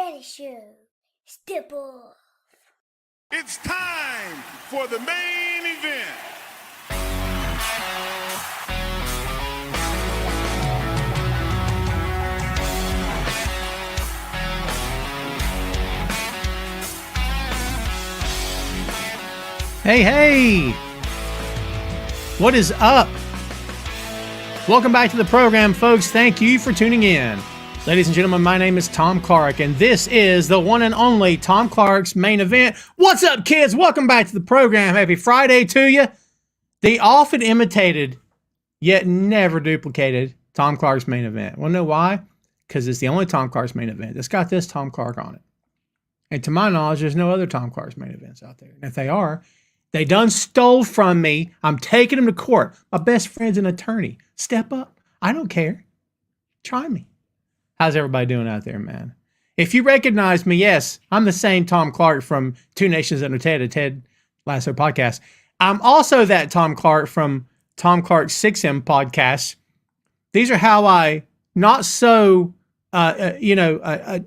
Daddy Show. Step off. It's time for the main event. Hey, what is up? Welcome back to the program, folks. Thank you for tuning in. Ladies and gentlemen, my name is Tom Clark, and this is the one and only Tom Clark's Main Event. What's up, kids? Welcome back to the program. Happy Friday to you. The often imitated, yet never duplicated Tom Clark's Main Event. Want to know why? Because it's the only Tom Clark's Main Event that's got this Tom Clark on it. And to my knowledge, there's no other Tom Clark's Main Events out there. And if they are, they done stole from me. I'm taking them to court. My best friend's an attorney. Step up. I don't care. Try me. How's everybody doing out there, man? If you recognize me, yes, I'm the same Tom Clark from Two Nations Under Ted, a Ted Lasso podcast. I'm also that Tom Clark from Tom Clark's 6M podcast. These are how I not so,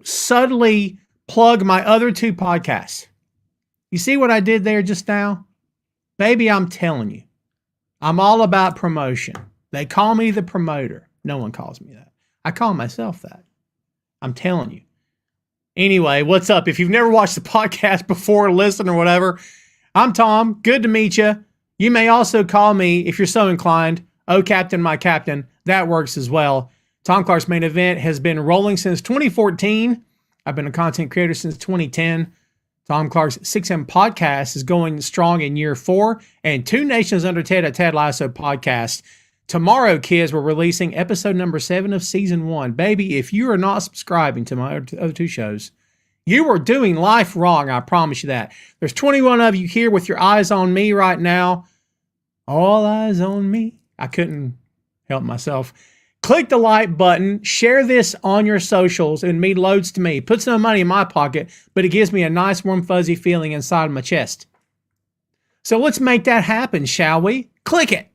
subtly plug my other two podcasts. You see what I did there just now? Baby, I'm telling you, I'm all about promotion. They call me the promoter. No one calls me that. I call myself that. I'm telling you. Anyway, what's up? If you've never watched the podcast before, listen or whatever, I'm Tom. Good to meet you. You may also call me, if you're so inclined, Oh Captain, my Captain. That works as well. Tom Clark's Main Event has been rolling since 2014. I've been a content creator since 2010. Tom Clark's 6M podcast is going strong in year 4, and Two Nations Under Ted, a Ted Lasso podcast. Tomorrow, kids, we're releasing episode number 7 of season 1. Baby, if you are not subscribing to my other two shows, you are doing life wrong. I promise you that. There's 21 of you here with your eyes on me right now. All eyes on me. I couldn't help myself. Click the like button, share this on your socials, and mean loads to me. Puts no money in my pocket, but it gives me a nice warm fuzzy feeling inside my chest. So let's make that happen, shall we? Click it.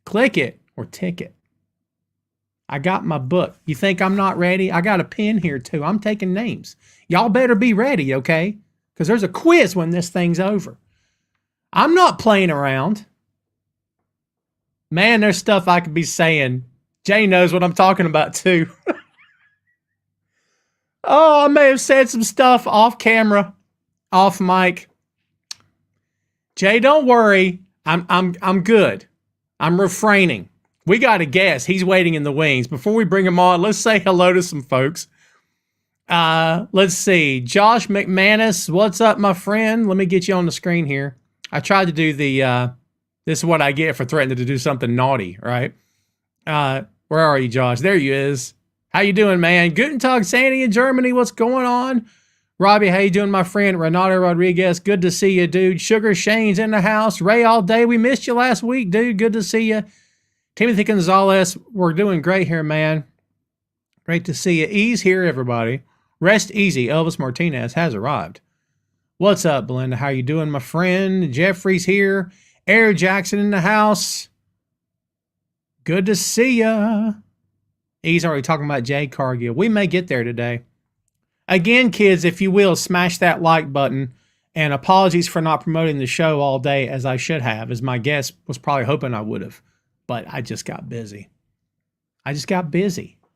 Click it or tick it. I got my book. You think I'm not ready? I got a pen here too. I'm taking names. Y'all better be ready, okay? Because there's a quiz when this thing's over. I'm not playing around. Man, there's stuff I could be saying. Jay knows what I'm talking about too. Oh, I may have said some stuff off camera, off mic. Jay, don't worry. I'm good. I'm refraining. We got a guest. He's waiting in the wings. Before we bring him on, let's say hello to some folks. Let's see. Josh McManus, what's up, my friend? Let me get you on the screen here. I tried to do the, this is what I get for threatening to do something naughty, right? Where are you, Josh? There you is. How you doing, man? Guten Tag, Sandy in Germany. What's going on? Robbie, how you doing, my friend? Renato Rodriguez, good to see you, dude. Sugar Shane's in the house. Ray all day. We missed you last week, dude. Good to see you. Timothy Gonzalez, we're doing great here, man. Great to see you. Ease here, everybody. Rest easy. Elvis Martinez has arrived. What's up, Belinda? How you doing, my friend? Jeffrey's here. Eric Jackson in the house. Good to see ya. He's already talking about Jay Cargill. We may get there today. Again, kids, if you will, smash that like button. And apologies for not promoting the show all day as I should have, as my guest was probably hoping I would have. But I just got busy.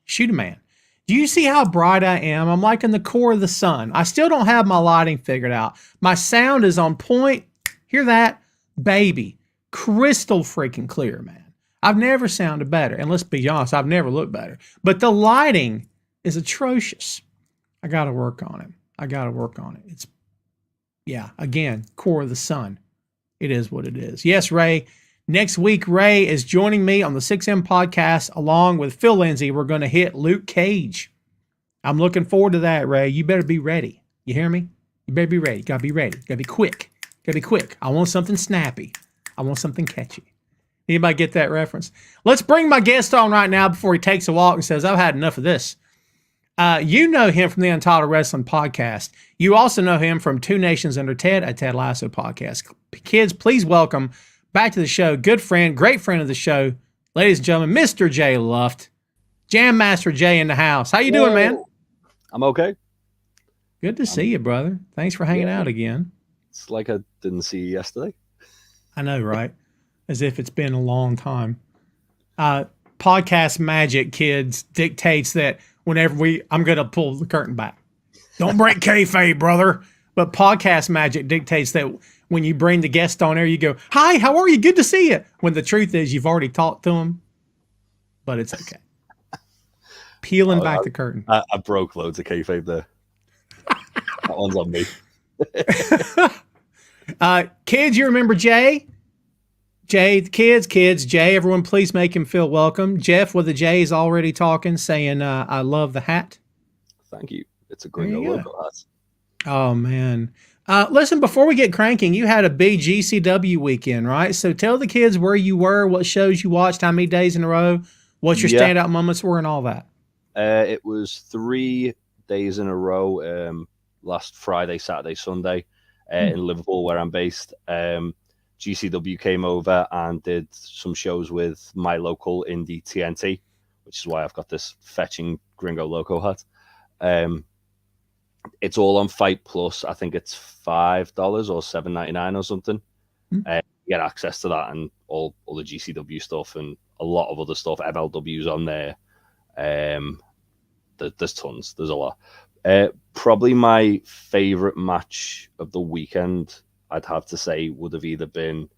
Shoot a man. Do you see how bright I am? I'm like in the core of the sun. I still don't have my lighting figured out. My sound is on point. Hear that? Baby. Crystal freaking clear, man. I've never sounded better. And let's be honest, I've never looked better. But the lighting is atrocious. I got to work on it. It's, yeah, again, core of the sun. It is what it is. Yes, Ray. Next week, Ray is joining me on the 6M podcast along with Phil Lindsay. We're going to hit Luke Cage. I'm looking forward to that, Ray. You better be ready. You hear me? You better be ready. You got to be ready. You got to be quick. I want something snappy. I want something catchy. Anybody get that reference? Let's bring my guest on right now before he takes a walk and says, I've had enough of this. You know him from the Untitled Wrestling Podcast. You also know him from Two Nations Under Ted, a Ted Lasso podcast. Kids, please welcome back to the show, good friend, great friend of the show, ladies and gentlemen, Mr. Jay Luft. Jam Master Jay in the house. How you doing, man? I'm okay. Good to see you, brother. Thanks for hanging out again. It's like I didn't see you yesterday. I know, right? As if it's been a long time. Podcast magic, kids, dictates that whenever I'm going to pull the curtain back. Don't break kayfabe, brother. But podcast magic dictates that when you bring the guest on air, you go, "Hi, how are you? Good to see you." When the truth is, you've already talked to them, but it's okay. Peeling back the curtain. I broke loads of kayfabe there. That one's on me. Kids, you remember Jay? Jay, the kids, Jay, everyone please make him feel welcome. Jeff with the J is already talking, saying, I love the hat. Thank you. It's a Gringo logo hat. Oh, man. Listen, before we get cranking, you had a big GCW weekend, right? So tell the kids where you were, what shows you watched, how many days in a row, what your standout moments were, and all that. It was 3 days in a row, last Friday, Saturday, Sunday, in Liverpool, where I'm based. GCW came over and did some shows with my local indie TNT, which is why I've got this fetching Gringo logo hat. It's all on Fight Plus. I think it's $5 or $7.99 or something. You get access to that and all the GCW stuff and a lot of other stuff. MLW's on there. There's tons. There's a lot. Probably my favorite match of the weekend, I'd have to say, would have either been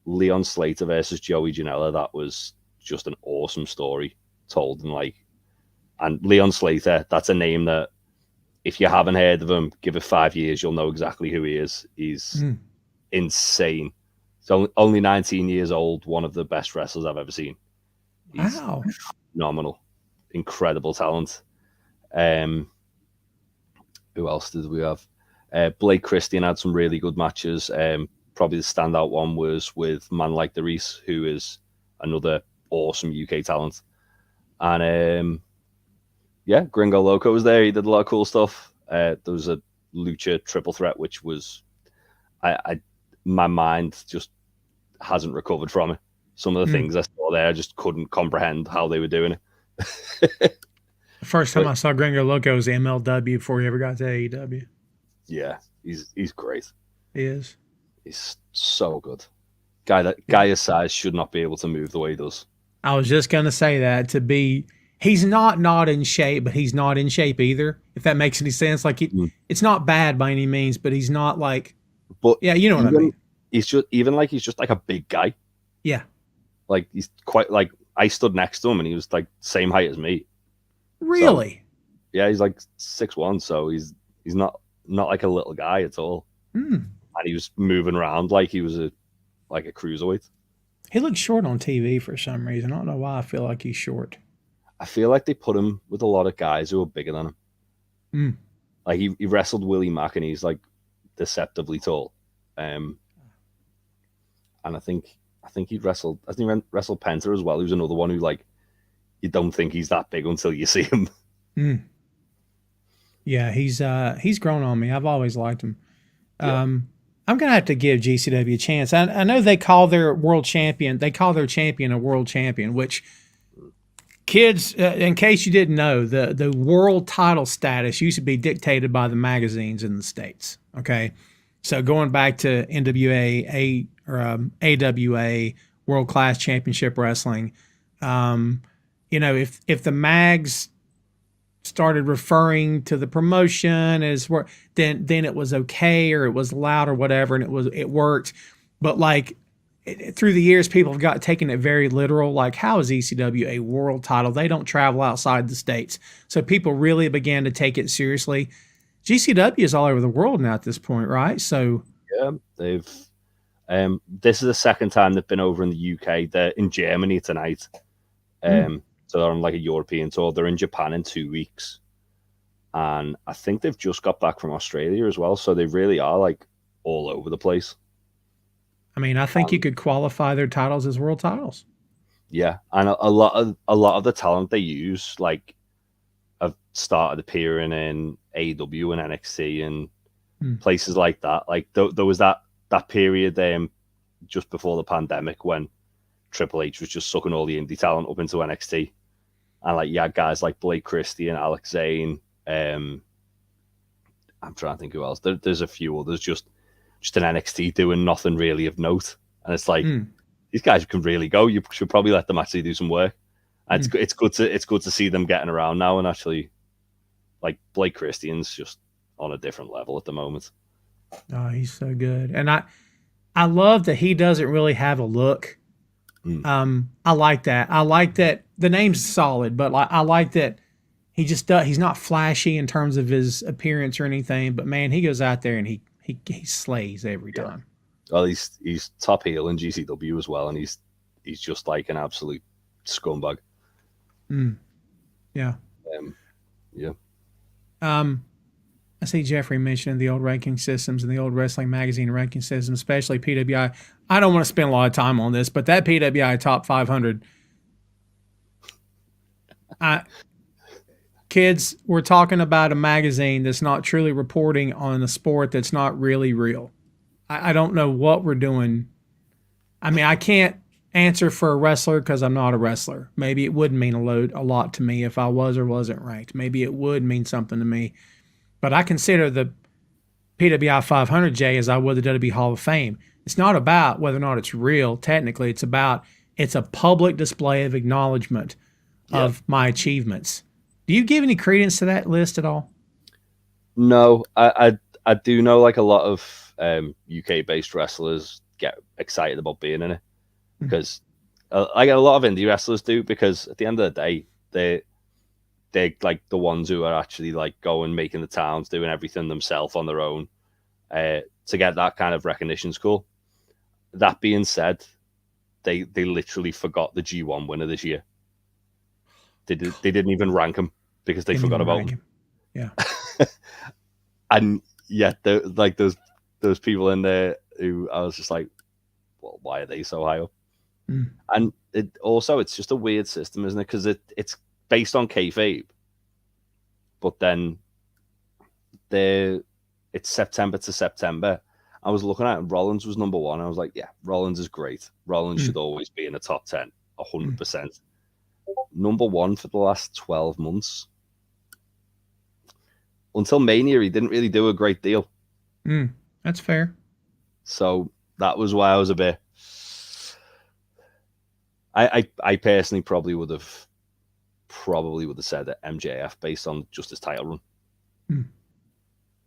Leon Slater versus Joey Janela. That was just an awesome story told. And Leon Slater, that's a name that if you haven't heard of him, give it 5 years, you'll know exactly who he is. He's insane. He's only 19 years old, one of the best wrestlers I've ever seen. He's phenomenal. Incredible talent. Who else did we have? Blake Christian had some really good matches. Probably the standout one was with Man Like the Reese, who is another awesome UK talent. And Gringo Loco was there. He did a lot of cool stuff. There was a Lucha triple threat, which was, my mind just hasn't recovered from it. Some of the things I saw there, I just couldn't comprehend how they were doing it. The first time I saw Gringo Loco was MLW before he ever got to AEW. Yeah, he's great. He is. He's so good. Guy his size should not be able to move the way he does. I was just gonna say that he's not in shape, but he's not in shape either. If that makes any sense, it's not bad by any means, but he's not like. But yeah, you know what I mean. He's just like a big guy. Yeah. Like he's quite like I stood next to him and he was like same height as me. Really? So, yeah, he's like 6'1", so he's not like a little guy at all. And he was moving around like he was a cruiserweight. He looks short on TV for some reason. I don't know why I feel like he's short. I feel like they put him with a lot of guys who are bigger than him. Like he wrestled Willie Mack and he's like deceptively tall. And I think he wrestled Penta as well, who's another one who like you don't think he's that big until you see him. Yeah, he's grown on me. I've always liked him. I'm gonna have to give GCW a chance. I know they call their world champion. They call their champion a world champion, which kids, in case you didn't know, the world title status used to be dictated by the magazines in the States. Okay, so going back to NWA, AWA, World Class Championship Wrestling, if the mags started referring to the promotion as then it was okay or it was loud or whatever, and it worked. But through the years, people have taken it very literal. Like, how is ECW a world title? They don't travel outside the States, so people really began to take it seriously. GCW is all over the world now at this point, right? So yeah, they've. This is the second time they've been over in the UK. They're in Germany tonight. So they're on like a European tour. They're in Japan in 2 weeks. And I think they've just got back from Australia as well. So they really are like all over the place. I mean, I think you could qualify their titles as world titles. Yeah. And a lot of the talent they use, like, have started appearing in AEW and NXT and places like that. Like there was that period just before the pandemic when Triple H was just sucking all the indie talent up into NXT. And like you had guys like Blake Christian, Alex Zane, I'm trying to think who else. There's a few others just in NXT doing nothing really of note, and it's like these guys can really go. You should probably let them actually do some work. And it's good to see them getting around now, and actually, like Blake Christian's just on a different level at the moment. Oh, he's so good, and I love that he doesn't really have a look. I like that. I like that the name's solid, but I like that he just does. He's not flashy in terms of his appearance or anything, but man, he goes out there and he slays every time. Well, he's top heel in GCW as well, and he's just like an absolute scumbag. Yeah. Yeah. I see Jeffrey mentioning the old ranking systems and the old wrestling magazine ranking system, especially PWI. I don't want to spend a lot of time on this, but that PWI top 500. Kids, we're talking about a magazine that's not truly reporting on a sport that's not really real. I don't know what we're doing. I mean, I can't answer for a wrestler because I'm not a wrestler. Maybe it would mean a lot to me if I was or wasn't ranked. Maybe it would mean something to me. But I consider the PWI 500, Jay, as I would the WWE Hall of Fame. It's not about whether or not it's real. Technically, it's a public display of acknowledgement of my achievements. Do you give any credence to that list at all? No, I do know like a lot of UK-based wrestlers get excited about being in it because like a lot of indie wrestlers do, because at the end of the day, they're like the ones who are actually like going, making the towns, doing everything themselves on their own. To get that kind of recognition is cool. That being said, they literally forgot the G1 winner this year. They didn't even rank him because they forgot about him. Yeah. And yet, like those people in there who I was just like, well, why are they so high up? And it's just a weird system, isn't it? Because it's based on kayfabe, but then it's September to September. I was looking at it, and Rollins was number one. I was like, yeah, Rollins is great. Rollins should always be in the top 10, 100%. Number one for the last 12 months. Until Mania, he didn't really do a great deal. That's fair. So that was why I was a bit... I personally probably would have said that MJF based on just his title run,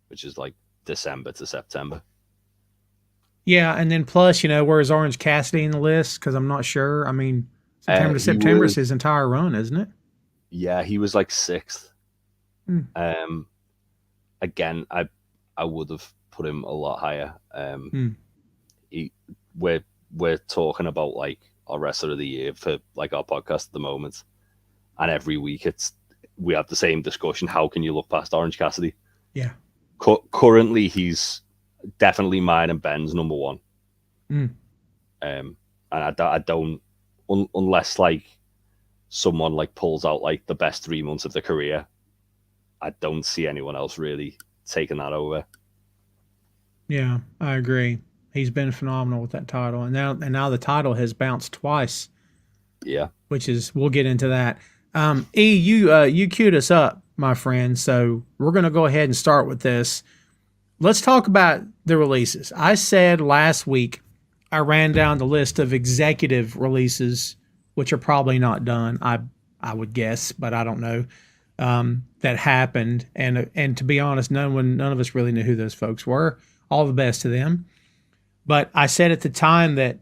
which is like December to September. Yeah, and then plus, where's Orange Cassidy in the list? Because I'm not sure. I mean, September to September is his entire run, isn't it? Yeah, he was like 6th. Again, I would have put him a lot higher. We're talking about like our wrestler of the year for like our podcast at the moment, and every week we have the same discussion. How can you look past Orange Cassidy? Yeah. Currently, he's definitely mine and Ben's number one. And I don't unless like someone like pulls out like the best 3 months of their career, I don't see anyone else really taking that over. Yeah, I agree. He's been phenomenal with that title, and now the title has bounced twice. Yeah, which is, we'll get into that. You queued us up, my friend, so we're going to go ahead and start with this. Let's talk about the releases. I said last week I ran down the list of executive releases, which are probably not done. I would guess, but I don't know. That happened, and to be honest, none of us really knew who those folks were. All the best to them. But I said at the time that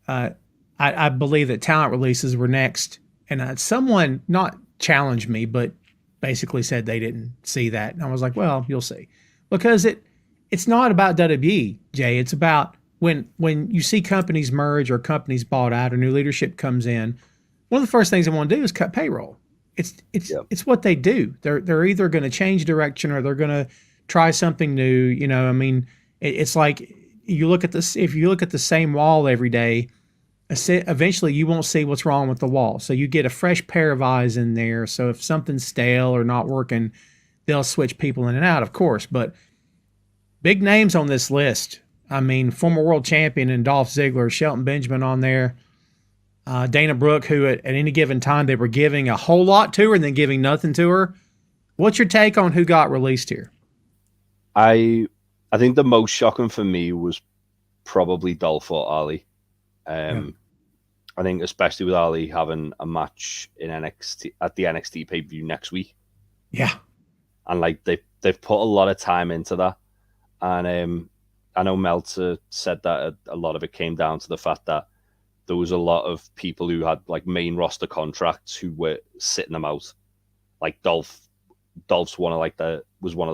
I believe that talent releases were next, and someone not challenged me, but basically said they didn't see that, and I was like, well, you'll see, because it's not about WWE, Jay. It's about when you see companies merge or companies bought out or new leadership comes in. One of the first things they want to do is cut payroll. It's what they do. They're either going to change direction or they're going to try something new. I mean, it's like you look at this. If you look at the same wall every day, eventually you won't see what's wrong with the wall. So you get a fresh pair of eyes in there. So if something's stale or not working, they'll switch people in and out, of course. But big names on this list. I mean, former world champion and Dolph Ziggler, Shelton Benjamin on there. Dana Brooke, who at any given time they were giving a whole lot to her and then giving nothing to her. What's your take on who got released here? I think the most shocking for me was probably Dolph or Ali. I think especially with Ali having a match in NXT at the NXT pay-per-view next week. Yeah. And like they've put a lot of time into that. And I know Meltzer said that a lot of it came down to the fact that there was a lot of people who had like main roster contracts who were sitting them out. Like Dolph's was one of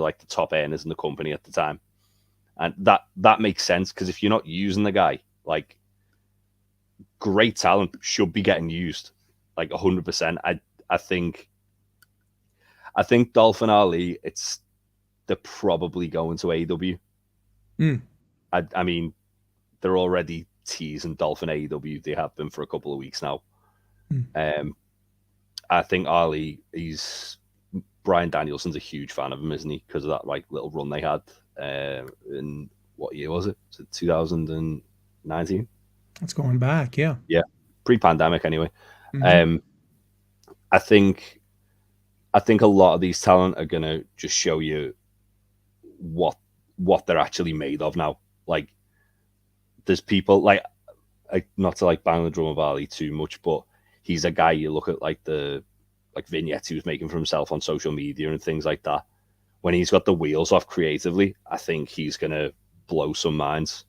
the top earners in the company at the time. And that makes sense, because if you're not using the guy, like, great talent should be getting used, like 100%. I think Dolph and Ali, they're probably going to AEW. I mean, they're already teasing Dolph and AEW. They have been for a couple of weeks now. I think Ali, Bryan Danielson's a huge fan of him, isn't he? Because of that like little run they had in what year was it? Was it 2019? It's going back, yeah. Yeah, pre-pandemic anyway. I think a lot of these talent are gonna just show you what they're actually made of now. Like, there's people like not to like bang the drum of Ali too much, but he's a guy you look at like the vignettes he was making for himself on social media and things like that. When he's got the wheels off creatively, I think he's gonna blow some minds.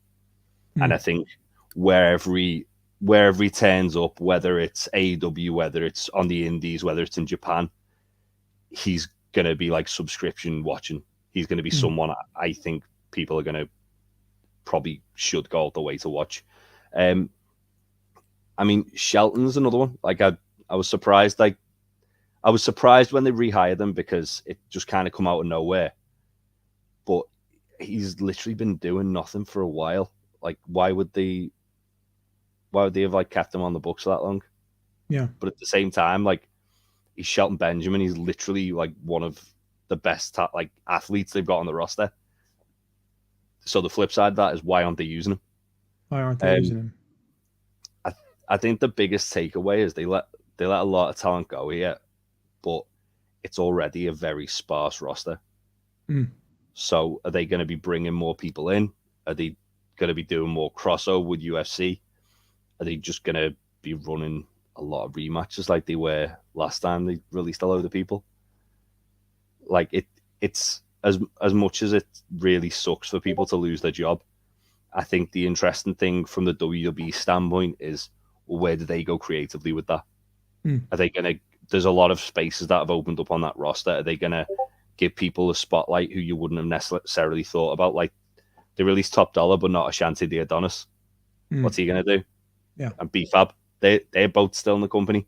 And I think wherever he turns up, whether it's AEW, whether it's on the indies, whether it's in Japan, he's going to be like subscription watching. He's going to be someone I think people are going to probably should go all the way to watch. I mean, Shelton's another one. Like I was surprised. Like I was surprised when they rehired him, because it just kind of come out of nowhere. But he's literally been doing nothing for a while. Like, why would they have like kept him on the books that long? Yeah. But at the same time, like, he's Shelton Benjamin. He's literally like one of the best like athletes they've got on the roster. So the flip side of that is, why aren't they using him? Why aren't they using him? I think the biggest takeaway is they let a lot of talent go here, but it's already a very sparse roster. So are they going to be bringing more people in? Are they going to be doing more crossover with UFC? Are they just going to be running a lot of rematches like they were last time they released a load of people? Like it's as much as it really sucks for people to lose their job, I think the interesting thing from the WWE standpoint is, well, where do they go creatively with that? Are they going to? There's a lot of spaces that have opened up on that roster. Are they going to give people a spotlight who you wouldn't have necessarily thought about? Like, they released Top Dollar, but not Ashanti the Adonis. What's he going to do? Yeah. And B-Fab, they're both still in the company.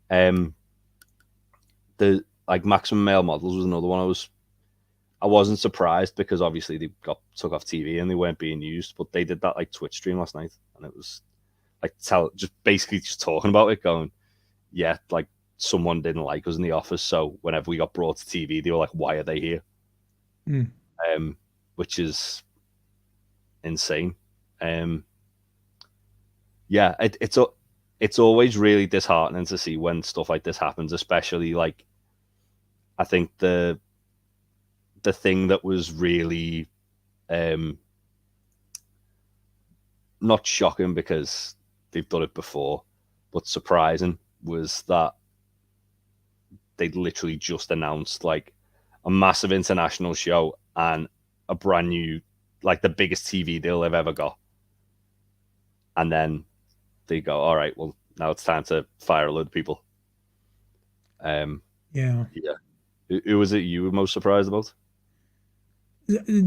The like Maximum Male Models was another one. I wasn't surprised, because obviously they got took off TV and they weren't being used, but they did that like Twitch stream last night, and it was like just talking about it, going, yeah, like someone didn't like us in the office, so whenever we got brought to TV, they were like, why are they here? Which is insane. Yeah, it's always really disheartening to see when stuff like this happens, especially like, I think the thing that was really not shocking, because they've done it before, but surprising, was that they'd literally just announced like a massive international show and a brand new, like the biggest TV deal they've ever got. And then they go, all right, well, now it's time to fire a load of people. Yeah. Who was it you were most surprised about?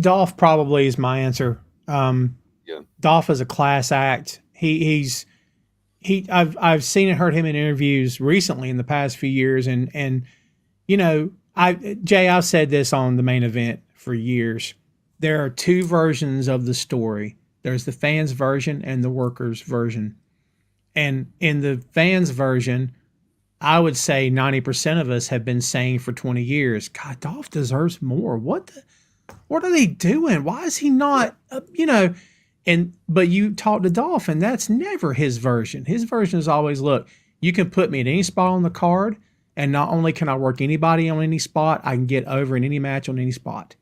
Dolph probably is my answer. Dolph is a class act. I've seen and heard him in interviews recently in the past few years, and you know, I've said this on the Main Event for years. There are two versions of the story. There's the fans version and the workers version. And in the fans version, I would say 90% of us have been saying for 20 years, God, Dolph deserves more. What are they doing? Why is he not, but you talk to Dolph, and that's never his version. His version is always, look, you can put me at any spot on the card, And not only can I work anybody on any spot, I can get over in any match on any spot.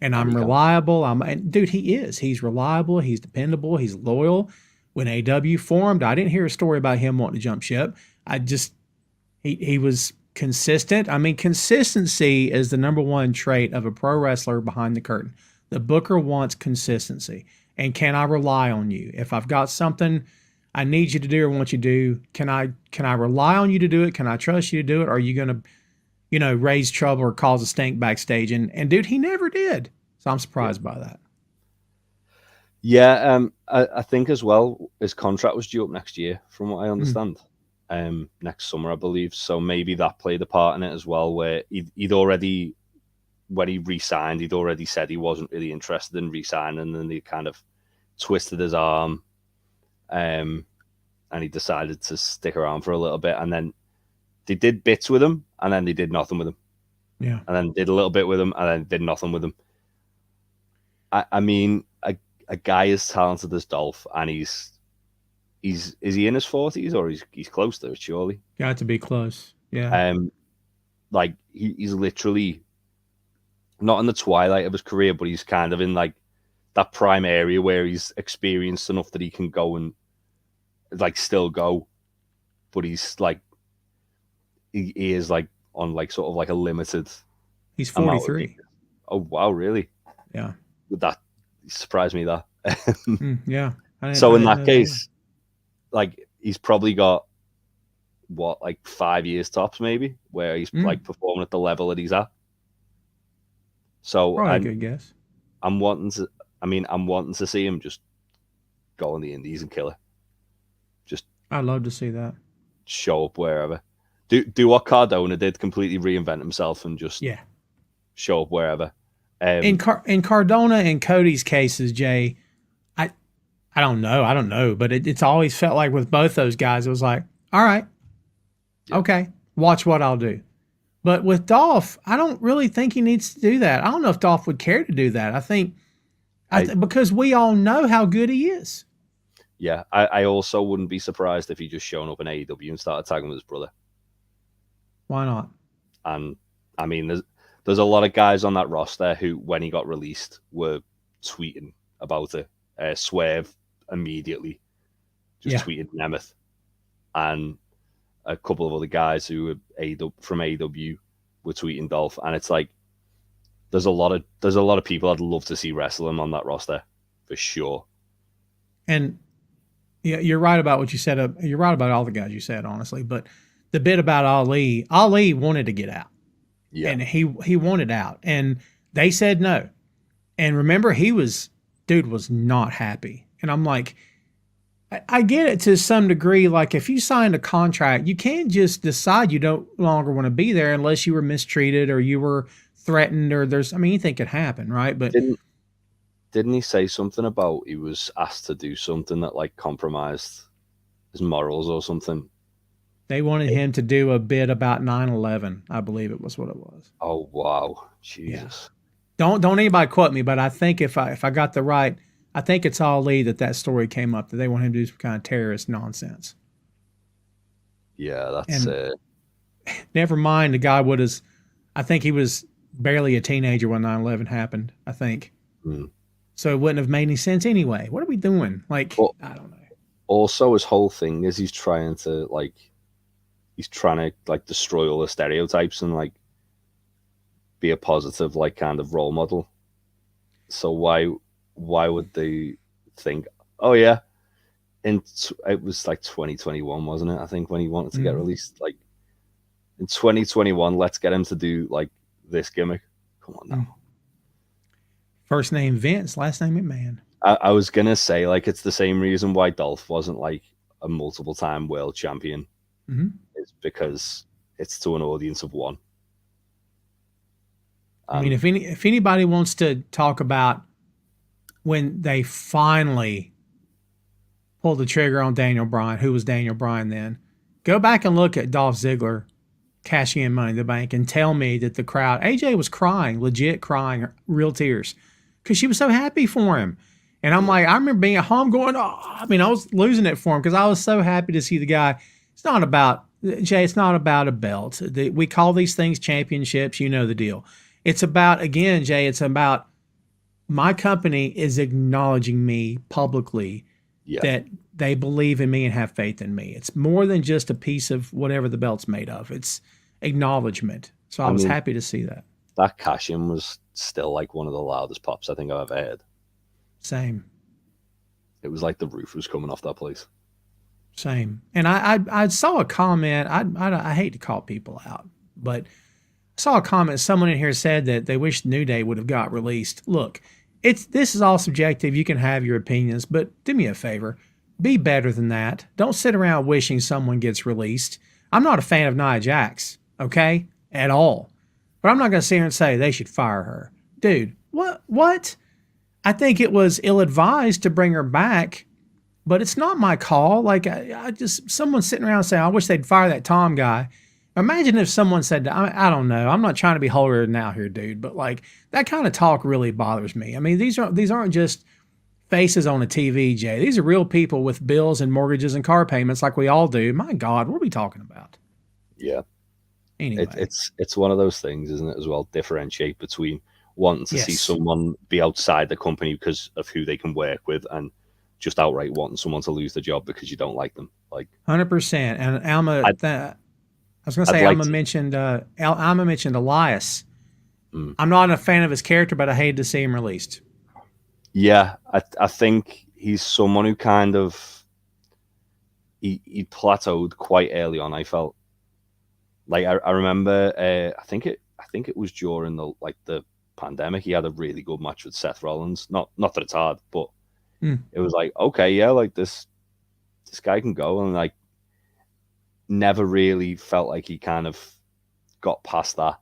And I'm reliable. And dude, he is. He's reliable. He's dependable. He's loyal. When AW formed, I didn't hear a story about him wanting to jump ship. He was consistent. I mean, consistency is the number one trait of a pro wrestler behind the curtain. The booker wants consistency. And can I rely on you? If I've got something I need you to do or want you to do, can I rely on you to do it? Can I trust you to do it? Or are you going to, raise trouble or cause a stink backstage? And dude, he never did. So I'm surprised by that. Yeah, I think as well, his contract was due up next year, from what I understand. Next summer, I believe. So maybe that played a part in it as well, where he'd already, when he re-signed, he'd already said he wasn't really interested in re-signing, and then he kind of twisted his arm, and he decided to stick around for a little bit, and then they did bits with him, and then they did nothing with him. Yeah. And then did a little bit with him, and then did nothing with him. I mean, a guy as talented as Dolph, and is he in his 40s, or he's close to it, surely? Got to be close. Yeah. Like he's literally not in the twilight of his career, but he's kind of in like that prime area where he's experienced enough that he can go and like still go, but he's like he is like on like sort of like a limited. He's 43. Oh wow, really? Yeah. That surprised me that. Yeah. So in that case, like he's probably got what, like 5 years tops, maybe, where he's like performing at the level that he's at. So probably a good guess. I'm wanting to see him just go on the indies and kill it. Just I'd love to see that. Show up wherever. Do what Cardona did, completely reinvent himself and just show up wherever. In Cardona and Cody's cases, Jay, I don't know, but it's always felt like with both those guys, it was like, all right, okay, watch what I'll do. But with Dolph, I don't really think he needs to do that. I don't know if Dolph would care to do that. I think because we all know how good he is. Yeah, I also wouldn't be surprised if he just shown up in AEW and started tagging with his brother. Why not? And I mean, there's a lot of guys on that roster who, when he got released, were tweeting about it. Swerve immediately just tweeted Nemeth, and a couple of other guys who were from AEW were tweeting Dolph, and it's like there's a lot of people I'd love to see wrestle him on that roster for sure. And yeah, you're right about what you said. You're right about all the guys you said, honestly. But the bit about Ali wanted to get out. Yeah. And he wanted out, and they said no. And remember, dude was not happy. And I'm like, I get it to some degree. Like, if you signed a contract, you can't just decide you don't longer want to be there unless you were mistreated or you were threatened or anything could happen, right? But didn't he say something about he was asked to do something that like compromised his morals or something? They wanted him to do a bit about 9/11. I believe it was what it was. Oh wow, Jesus! Yeah. Don't anybody quote me, but I think if I got the right, I think it's Ali that story came up that they want him to do some kind of terrorist nonsense. Yeah, that's never mind, the guy I think he was barely a teenager when 9/11 happened. I think. So it wouldn't have made any sense anyway. What are we doing? Like, I don't know. Also, his whole thing is he's trying to destroy all the stereotypes and like be a positive like kind of role model. So why would they think, oh yeah, it was like 2021, wasn't it? I think when he wanted to get released, like in 2021, let's get him to do like this gimmick. Come on now. First name Vince, last name McMahon. I was gonna say, like, it's the same reason why Dolph wasn't like a multiple time world champion. It's because it's to an audience of one. I mean, if anybody wants to talk about when they finally pulled the trigger on Daniel Bryan, who was Daniel Bryan then, go back and look at Dolph Ziggler cashing in Money in the Bank and tell me that the crowd, AJ was crying, legit crying, real tears, because she was so happy for him. And I'm like, I remember being at home going, I was losing it for him because I was so happy to see the guy. It's not about Jay, it's not about a belt. We call these things championships. You know the deal. It's about, again, Jay, it's about my company is acknowledging me publicly Yeah. that they believe in me and have faith in me. It's more than just a piece of whatever the belt's made of. It's acknowledgement. So I was happy to see that. That cash-in was still like one of the loudest pops I think I've ever heard. Same. It was like the roof was coming off that place. Same. And I saw a comment. I hate to call people out, but I saw a comment. Someone in here said that they wish New Day would have got released. Look, this is all subjective. You can have your opinions, but do me a favor. Be better than that. Don't sit around wishing someone gets released. I'm not a fan of Nia Jax, okay? At all. But I'm not going to sit here and say they should fire her. Dude, what? I think it was ill-advised to bring her back, but it's not my call. Like, I just, someone sitting around saying, I wish they'd fire that Tom guy. Imagine if someone said, I don't know. I'm not trying to be holier than thou here, dude, but like that kind of talk really bothers me. I mean, these aren't just faces on a TV, Jay. These are real people with bills and mortgages and car payments like we all do. My God, what are we talking about? Yeah. Anyway. It's one of those things, isn't it, as well? Differentiate between wanting to see someone be outside the company because of who they can work with and just outright wanting someone to lose the job because you don't like them. Like 100%. And Alma, I was going to say, Alma mentioned Elias. I'm not a fan of his character, but I hated to see him released. Yeah, I think he's someone who kind of he plateaued quite early on. I felt like I remember I think it was during the pandemic. He had a really good match with Seth Rollins. Not that it's hard, but it was like, okay, yeah, like this guy can go, and like never really felt like he kind of got past that.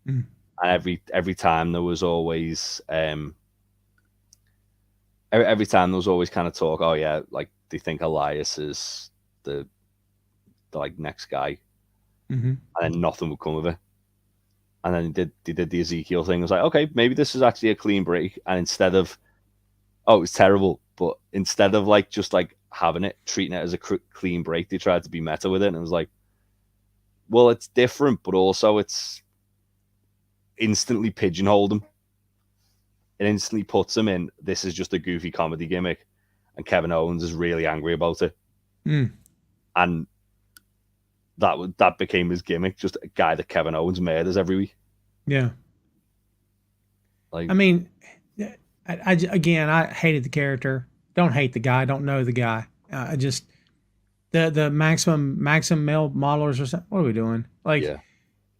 And every time there was always every time there was always kind of talk, oh yeah, like they think Elias is the like next guy, and then nothing would come of it. And then they did the Ezekiel thing. I was like, okay, maybe this is actually a clean break. And instead of, oh, it's terrible, but instead of like just like having it, treating it as a clean break, they tried to be meta with it. And it was like, well, it's different, but also it's instantly pigeonholed him. It instantly puts him in, this is just a goofy comedy gimmick. And Kevin Owens is really angry about it. And that became his gimmick, just a guy that Kevin Owens murders every week. Yeah. Like, I mean, I hated the character. Don't hate the guy. Don't know the guy. I just the maximum male modelers or something. What are we doing? Like, yeah.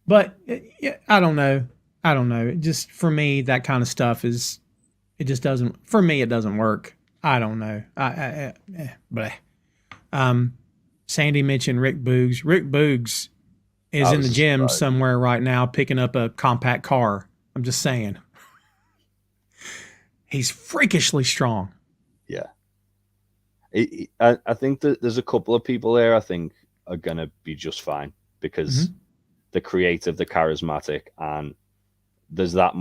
But I don't know. It just, for me, that kind of stuff it just doesn't. For me, it doesn't work. I don't know. Sandy mentioned Rick Boogs. Rick Boogs is in the gym somewhere right now picking up a compact car. I'm just saying. He's freakishly strong. Yeah. I think that there's a couple of people there I think are going to be just fine because they're creative, they're charismatic, and there's that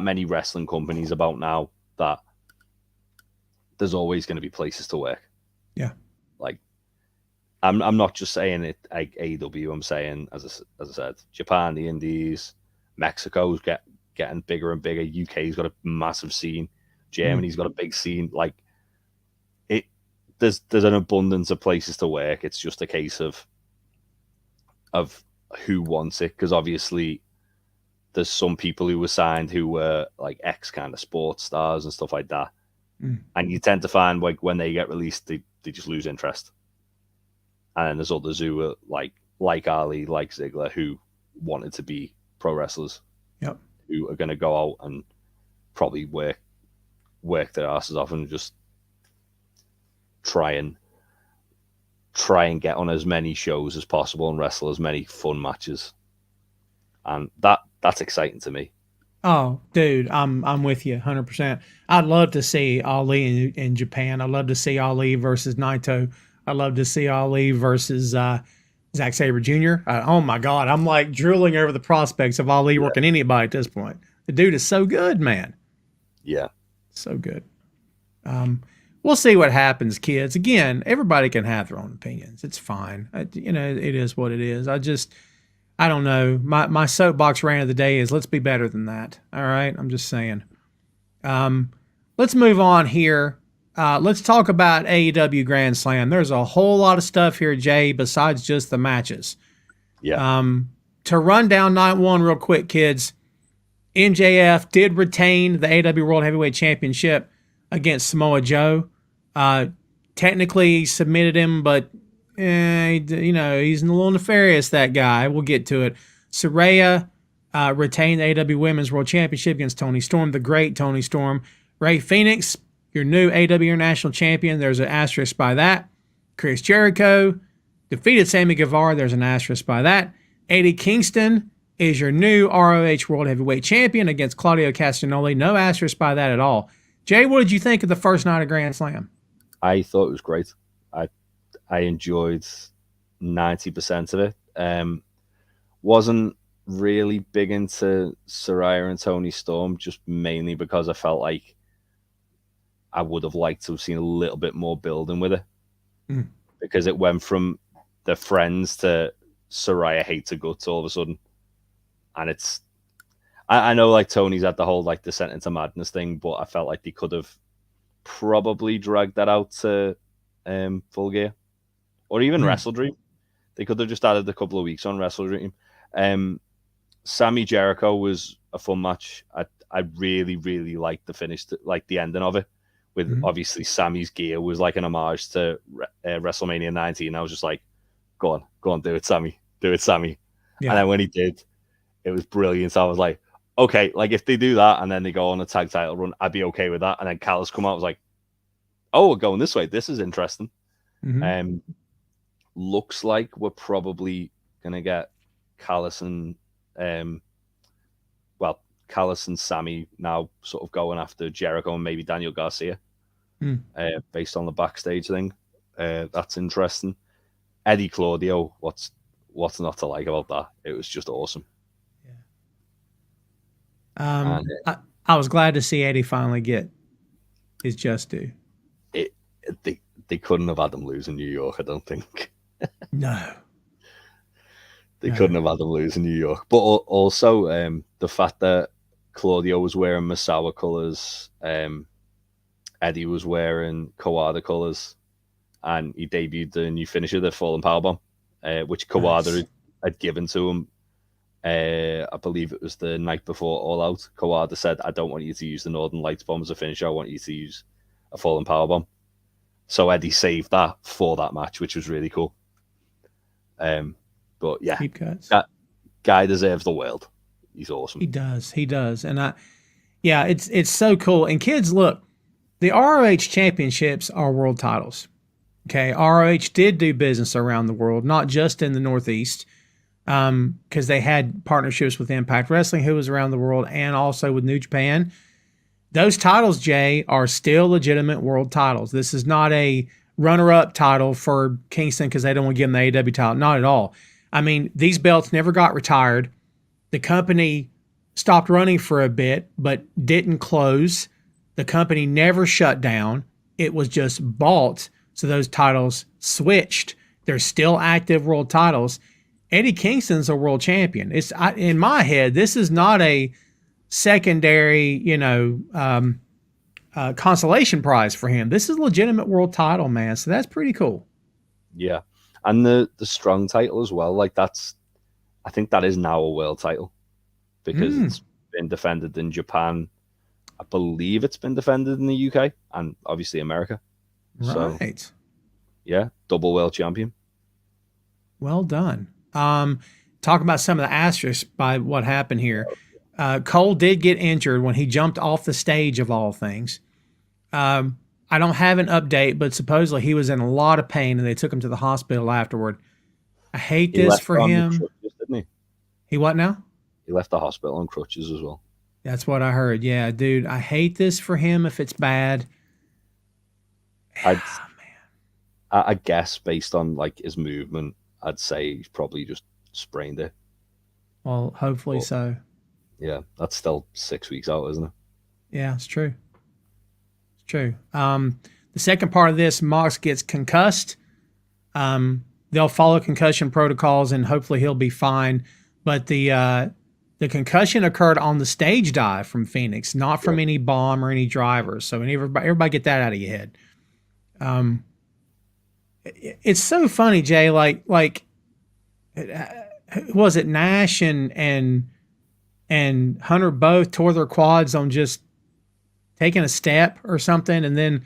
many wrestling companies about now that there's always going to be places to work. Yeah. Like, I'm not just saying it like AEW. I'm saying, as I said, Japan, the Indies, Mexico's getting bigger and bigger. UK's got a massive scene. Germany's got a big scene. Like, there's an abundance of places to work. It's just a case of who wants it, because obviously there's some people who were signed who were like ex kind of sports stars and stuff like that, and you tend to find like when they get released, they just lose interest. And then there's others who are like Ali, like Ziggler, who wanted to be pro wrestlers. Yep. Who are going to go out and probably work their asses off and just try and get on as many shows as possible and wrestle as many fun matches. And that's exciting to me. Oh, dude, I'm with you 100%. I'd love to see Ali in Japan. I'd love to see Ali versus Naito. I'd love to see Ali versus Zack Sabre Jr. Oh my God, I'm like drooling over the prospects of Ali working anybody at this point. The dude is so good, man. Yeah, so good. we'll see what happens, kids. Again, everybody can have their own opinions. It's fine. You know, it is what it is. I don't know. My soapbox rant of the day is let's be better than that. All right. I'm just saying. Let's move on here. Let's talk about AEW Grand Slam. There's a whole lot of stuff here, Jay, besides just the matches. Yeah. To run down night one real quick, kids, MJF did retain the AEW World Heavyweight Championship against Samoa Joe. Technically, he submitted him, but you know, he's a little nefarious, that guy. We'll get to it. Saraya retained the AEW Women's World Championship against Toni Storm, the great Toni Storm. Rey Fenix, your new AEW International Champion. There's an asterisk by that. Chris Jericho defeated Sammy Guevara. There's an asterisk by that. Eddie Kingston is your new ROH World Heavyweight Champion against Claudio Castagnoli. No asterisk by that at all. Jay, what did you think of the first night of Grand Slam? I thought it was great. I enjoyed 90% of it. Wasn't really big into Saraya and Toni Storm, just mainly because I felt like I would have liked to have seen a little bit more building with it. Because it went from the friends to Saraya hates her guts all of a sudden. And it's, I know like Tony's had the whole like descent into madness thing, but I felt like they could have probably dragged that out to Full Gear or even Wrestle Dream. They could have just added a couple of weeks on Wrestle Dream. Sammy Jericho was a fun match. I really, really liked the finish, like the ending of it, with obviously Sammy's gear was like an homage to WrestleMania 19. I was just like, go on, do it, Sammy. Do it, Sammy. Yeah. And then when he did, it was brilliant. So I was like, okay, like if they do that and then they go on a tag title run, I'd be okay with that. And then Callis come out, I was like, oh, we're going this way. This is interesting. Looks like we're probably going to get Callis and Callis and Sammy now sort of going after Jericho and maybe Daniel Garcia based on the backstage thing. That's interesting. Eddie Claudio, what's not to like about that? It was just awesome. Yeah. I was glad to see Eddie finally get his just due. They couldn't have had him lose in New York, I don't think. No. They couldn't have had him lose in New York. But also the fact that Claudio was wearing Misawa colors, Eddie was wearing Kawada colors, and he debuted the new finisher, the Fallen Powerbomb, which Kawada had given to him. I believe it was the night before All Out. Kawada said, I don't want you to use the Northern Lights bomb as a finisher. I want you to use a Fallen Powerbomb. So Eddie saved that for that match, which was really cool. But yeah, that guy deserves the world. He's awesome. He does. And it's so cool. And kids, look, the ROH championships are world titles. Okay. ROH did do business around the world, not just in the Northeast, because they had partnerships with Impact Wrestling, who was around the world, and also with New Japan. Those titles, Jay, are still legitimate world titles. This is not a runner-up title for Kingston because they don't want to give him the AEW title. Not at all. I mean, these belts never got retired. The company stopped running for a bit, but didn't close. The company never shut down. It was just bought, so those titles switched. They're still active world titles. Eddie Kingston's a world champion. In my head, this is not a secondary, consolation prize for him. This is a legitimate world title, man. So that's pretty cool. Yeah. And the strong title as well. Like I think that is now a world title because it's been defended in Japan. I believe it's been defended in the UK and obviously America. Right. So, yeah. Double world champion. Well done. Talk about some of the asterisks by what happened here. Cole did get injured when he jumped off the stage of all things. I don't have an update, but supposedly he was in a lot of pain and they took him to the hospital afterward. I hate this for him. Crutches, didn't he? He what now? He left the hospital on crutches as well. That's what I heard. Yeah, dude, I hate this for him if it's bad. I guess based on like his movement, I'd say he's probably just sprained it. Well, hopefully so. Yeah, that's still 6 weeks out, isn't it? Yeah, it's true. It's true. The The second part of this, Mox gets concussed. They'll follow concussion protocols and hopefully he'll be fine. But the concussion occurred on the stage dive from Phoenix, not from any bomb or any drivers. So everybody get that out of your head. It's so funny, Jay. Like was it Nash and Hunter both tore their quads on just taking a step or something, and then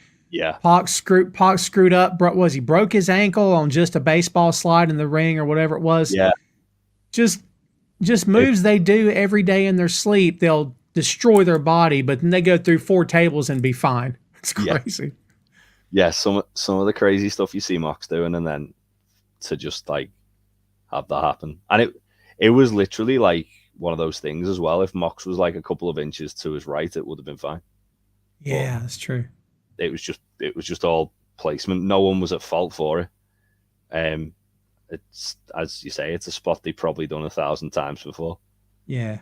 Pac screwed up. He broke his ankle on just a baseball slide in the ring or whatever it was. Yeah, just moves they do every day in their sleep. They'll destroy their body, but then they go through 4 tables and be fine. It's crazy. Yeah, some of the crazy stuff you see Mox doing, and then to just like have that happen, and it was literally like one of those things as well. If Mox was like a couple of inches to his right, it would have been fine. Yeah, that's true. It was just all placement. No one was at fault for it. It's, as you say, it's a spot they've probably done 1,000 times before. Yeah.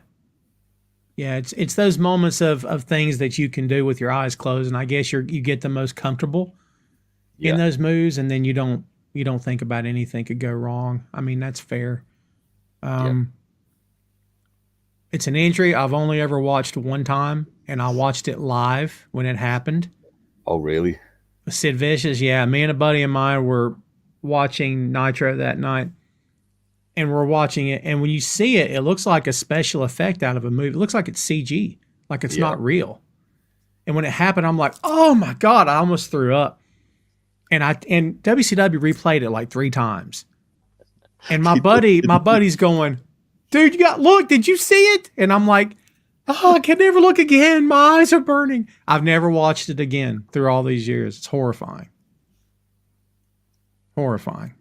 It's those moments of things that you can do with your eyes closed, and I guess you get the most comfortable in those moves, and then you don't think about anything could go wrong. I mean, that's fair. It's an injury I've only ever watched one time, and I watched it live when it happened. Oh, really? Sid Vicious, yeah. Me and a buddy of mine were watching Nitro that night, and we're watching it, and when you see it, it looks like a special effect out of a movie. It looks like it's CG, like it's not real. And when it happened, I'm like, oh my God, I almost threw up. And WCW replayed it like 3 times. And my buddy's going, dude, did you see it? And I'm like, oh, I can never look again. My eyes are burning. I've never watched it again through all these years. It's horrifying. Horrifying.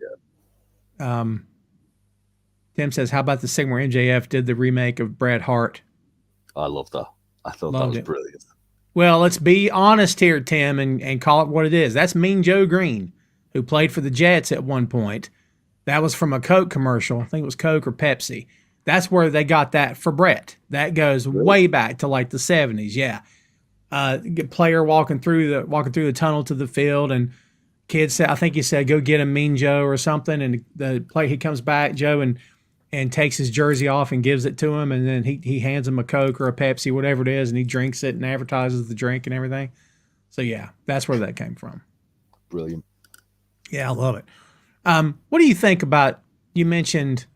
Yeah. Tim says, how about the segment where MJF did the remake of Bret Hart? I love that. I thought that was brilliant. Well, let's be honest here, Tim, and call it what it is. That's Mean Joe Green, who played for the Jets at one point. That was from a Coke commercial. I think it was Coke or Pepsi. That's where they got that for Bret. That goes way back to like the 70s. Yeah. Player walking through the tunnel to the field, and kid said, I think he said, go get him, Mean Joe or something. And the player, he comes back, Joe, and takes his jersey off and gives it to him. And then he hands him a Coke or a Pepsi, whatever it is. And he drinks it and advertises the drink and everything. So yeah, that's where that came from. Brilliant. Yeah. I love it. What do you think about, you mentioned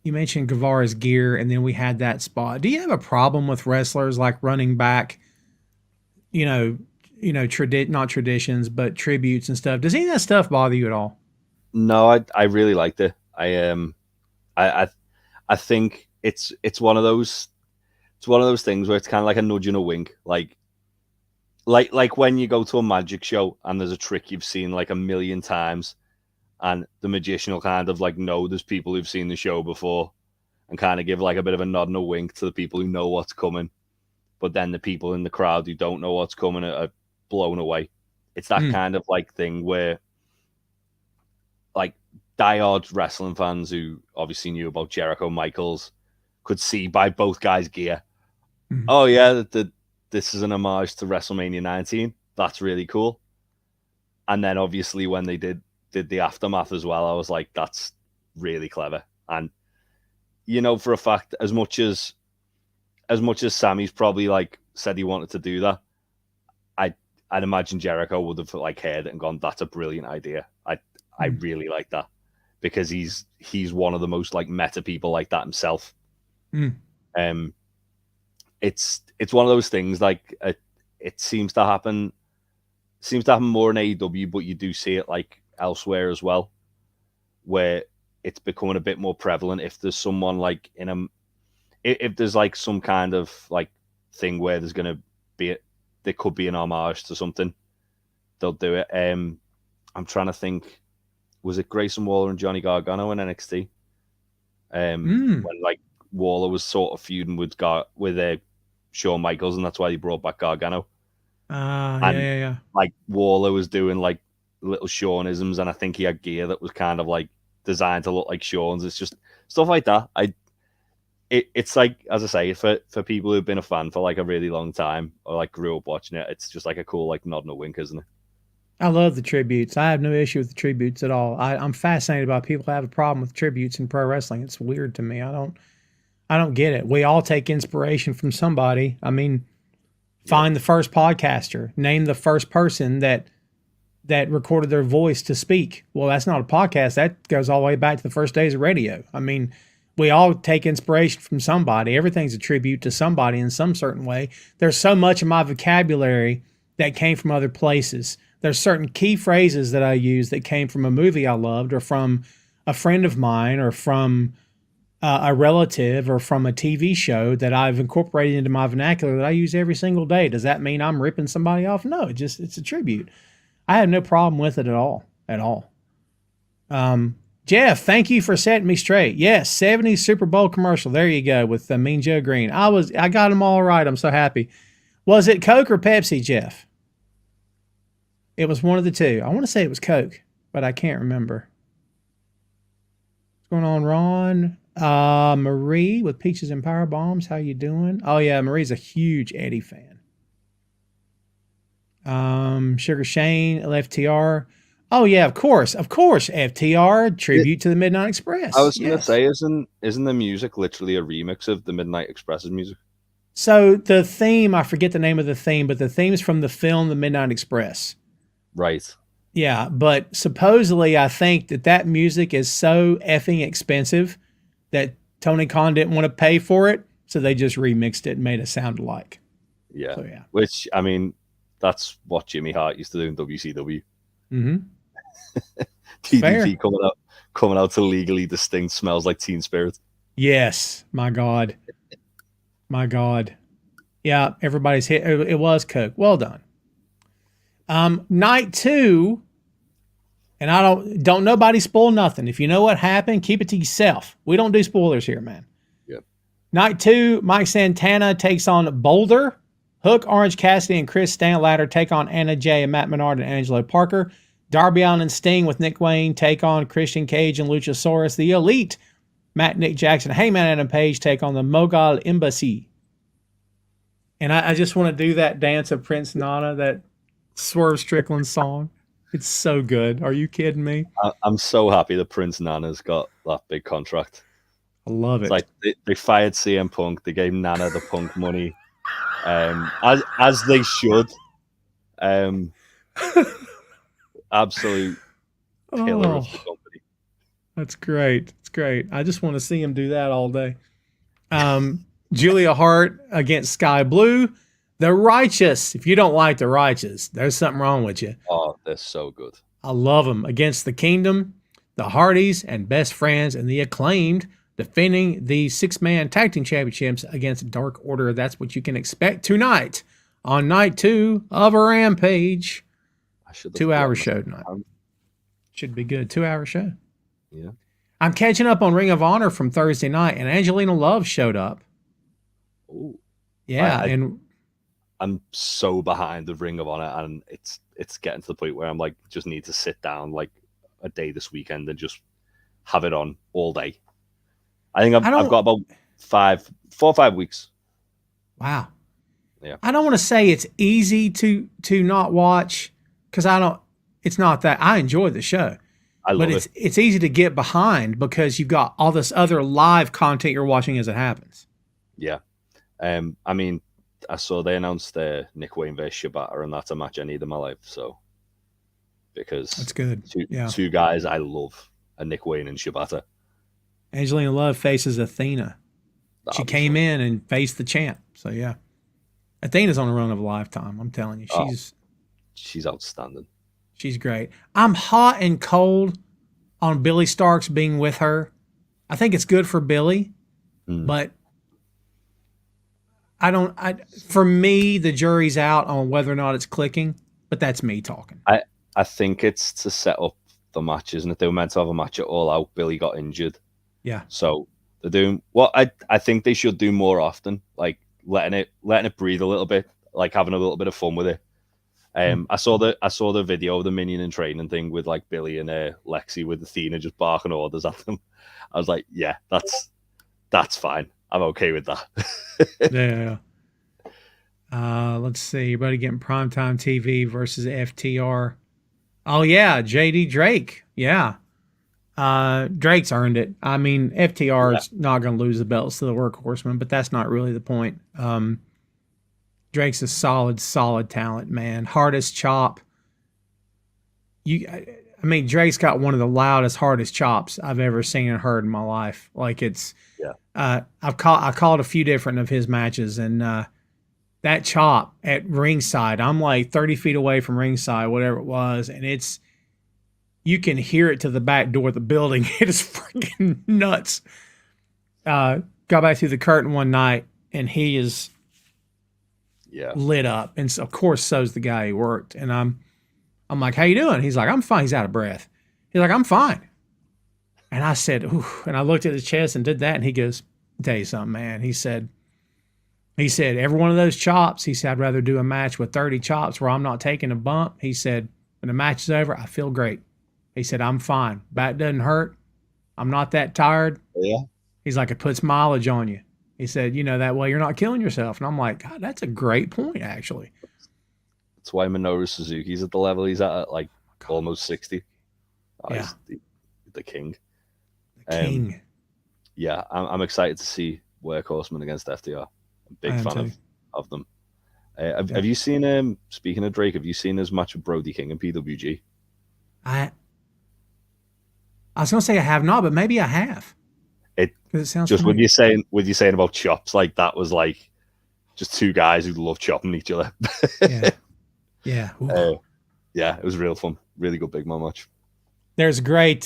Guevara's gear, and then we had that spot. Do you have a problem with wrestlers like running back, not traditions, but tributes and stuff? Does any of that stuff bother you at all? No, I really liked it. I think it's one of those things where it's kind of like a nudge and a wink, like when you go to a magic show and there's a trick you've seen like 1,000,000 times, and the magician will kind of like know there's people who've seen the show before and kind of give like a bit of a nod and a wink to the people who know what's coming. But then the people in the crowd who don't know what's coming are blown away. It's that kind of like thing where like diehard wrestling fans who obviously knew about Jericho Michaels could see by both guys' gear. Oh yeah, this is an homage to WrestleMania 19. That's really cool. And then obviously when they did the aftermath as well, I was like, that's really clever. And for a fact, as much as Sammy's probably like said he wanted to do that, I'd imagine Jericho would have like heard it and gone, that's a brilliant idea. I really like that, because he's one of the most like meta people like that himself. It's one of those things like it seems to happen more in AEW, but you do see it like elsewhere as well, where it's becoming a bit more prevalent. If there's someone like if there's like some kind of like thing where there's going to be there could be an homage to something, they'll do it. I'm trying to think, was it Grayson Waller and Johnny Gargano in NXT? When like Waller was sort of feuding with Shawn Michaels, and that's why he brought back Gargano. Yeah. Like Waller was doing like little Shawnisms, and I think he had gear that was kind of like designed to look like Shawn's. It's just stuff like that. It's like, as I say, for people who've been a fan for like a really long time or like grew up watching it, it's just like a cool like nod and a wink, isn't it? I love the tributes. I have no issue with the tributes at all. I'm fascinated by people who have a problem with tributes in pro wrestling. It's weird to me. I don't get it. We all take inspiration from somebody. I mean, find the first podcaster, name the first person that recorded their voice to speak. Well, that's not a podcast. That goes all the way back to the first days of radio. I mean, we all take inspiration from somebody. Everything's a tribute to somebody in some certain way. There's so much of my vocabulary that came from other places. There's certain key phrases that I use that came from a movie I loved, or from a friend of mine, or from a relative, or from a TV show that I've incorporated into my vernacular that I use every single day. Does that mean I'm ripping somebody off? No, it's a tribute. I have no problem with it at all. Jeff, thank you for setting me straight. Yes, 70s Super Bowl commercial. There you go, with Mean Joe Green. I got them all right. I'm so happy. Was it Coke or Pepsi, Jeff? It was one of the two. I want to say it was Coke, but I can't remember. What's going on, Ron? Marie with Peaches and Power Bombs. How you doing? Oh yeah, Marie's a huge Eddie fan. Sugar Shane, LFTR. Oh yeah, of course, FTR tribute to the Midnight Express. I was gonna say, isn't the music literally a remix of the Midnight Express's music? So the theme, I forget the name of the theme, but the theme's from the film The Midnight Express. Right. Yeah, but supposedly I think that music is so effing expensive that Tony Khan didn't want to pay for it, so they just remixed it and made it sound alike. Yeah. So, yeah. Which, I mean, that's what Jimmy Hart used to do in WCW. Mm-hmm. TDP coming out to Legally Distinct Smells Like Teen Spirit. Yes, my God. Yeah, everybody's hit. It was Coke. Well done. Night 2, and I don't nobody spoil nothing. If you know what happened, keep it to yourself. We don't do spoilers here, man. Yep. Night 2, Mike Santana takes on Boulder. Hook, Orange Cassidy, and Chris Stanlatter take on Anna Jay and Matt Menard and Angelo Parker. Darby Allin and Sting with Nick Wayne take on Christian Cage and Luchasaurus. The Elite, Nick Jackson, Heyman, Adam Page take on the Mogul Embassy. And I just want to do that dance of Prince Nana, that Swerve Strickland song. It's so good. Are you kidding me? I'm so happy that Prince Nana's got that big contract. I love it. It's like they fired CM Punk. They gave Nana the Punk money, as they should. Absolute killer of the company. That's great. It's great. I just want to see him do that all day. Julia Hart against Sky Blue. The Righteous. If you don't like the Righteous, there's something wrong with you. Oh, they're so good. I love them. Against the Kingdom, the Hardys, and Best Friends, and the Acclaimed, defending the 6-man tag team championships against Dark Order. That's what you can expect tonight on night 2 of a Rampage. 2-hour show tonight. Should be good. 2-hour show. Yeah. I'm catching up on Ring of Honor from Thursday night, and Angelina Love showed up. Ooh. Yeah, and I'm so behind the Ring of Honor, and it's getting to the point where I'm like, just need to sit down like a day this weekend and just have it on all day. I think I've got about 4 or 5 weeks. Wow. Yeah. I don't want to say it's easy to not watch, because it's not that. I enjoy the show. I love it. It's easy to get behind because you've got all this other live content you're watching as it happens. Yeah. I mean, I saw they announced Nick Wayne versus Shibata, and that's a match I need in my life. So, because that's good. Two guys I love are Nick Wayne and Shibata. Angelina Love faces Athena. She came in and faced the champ. So yeah, Athena's on a run of a lifetime. I'm telling you, she's outstanding. She's great. I'm hot and cold on Billy Starks being with her. I think it's good for Billy, but for me, the jury's out on whether or not it's clicking, but that's me talking. I think it's to set up the match, isn't it? They were meant to have a match at All Out. Billy got injured. Yeah. So they're doing what I think they should do more often, like letting it breathe a little bit, like having a little bit of fun with it. I saw the video of the Minion and Training thing with like Billy and Lexi with Athena just barking orders at them. I was like, yeah, that's fine. I'm okay with that. Yeah. Let's see. Everybody getting primetime TV versus FTR. Oh yeah, JD Drake. Yeah. Drake's earned it. I mean, FTR is not going to lose the belts to the Workhorseman, but that's not really the point. Drake's a solid talent, man. Hardest chop. I mean, Drake's got one of the loudest, hardest chops I've ever seen and heard in my life. Like I called a few different of his matches, and that chop at ringside, I'm like 30 feet away from ringside, whatever it was, and you can hear it to the back door of the building. It is freaking nuts. Got back through the curtain one night, and he is lit up, and so, of course, so's the guy he worked. And I'm like, "How you doing?" He's like, "I'm fine." He's out of breath. He's like, "I'm fine." And I said, "Ooh," and I looked at his chest and did that, and he goes, "I'll tell you something, man." He said, every one of those chops, he said, "I'd rather do a match with 30 chops where I'm not taking a bump." He said, "When the match is over, I feel great." He said, "I'm fine. Back doesn't hurt. I'm not that tired." Yeah. He's like, "It puts mileage on you." He said, that way you're not killing yourself. And I'm like, God, that's a great point, actually. That's why Minoru Suzuki's at the level he's at like almost 60. Yeah. He's the king. The king. Yeah, I'm excited to see Workhorseman against FTR. I'm a big fan of them. Have you seen, speaking of Drake, have you seen his match with Brody King and PWG? I was going to say I have not, but maybe I have. It sounds just familiar. when you're saying about chops, like that was like just two guys who love chopping each other. Yeah. Yeah, it was real fun. Really good big man match. There's great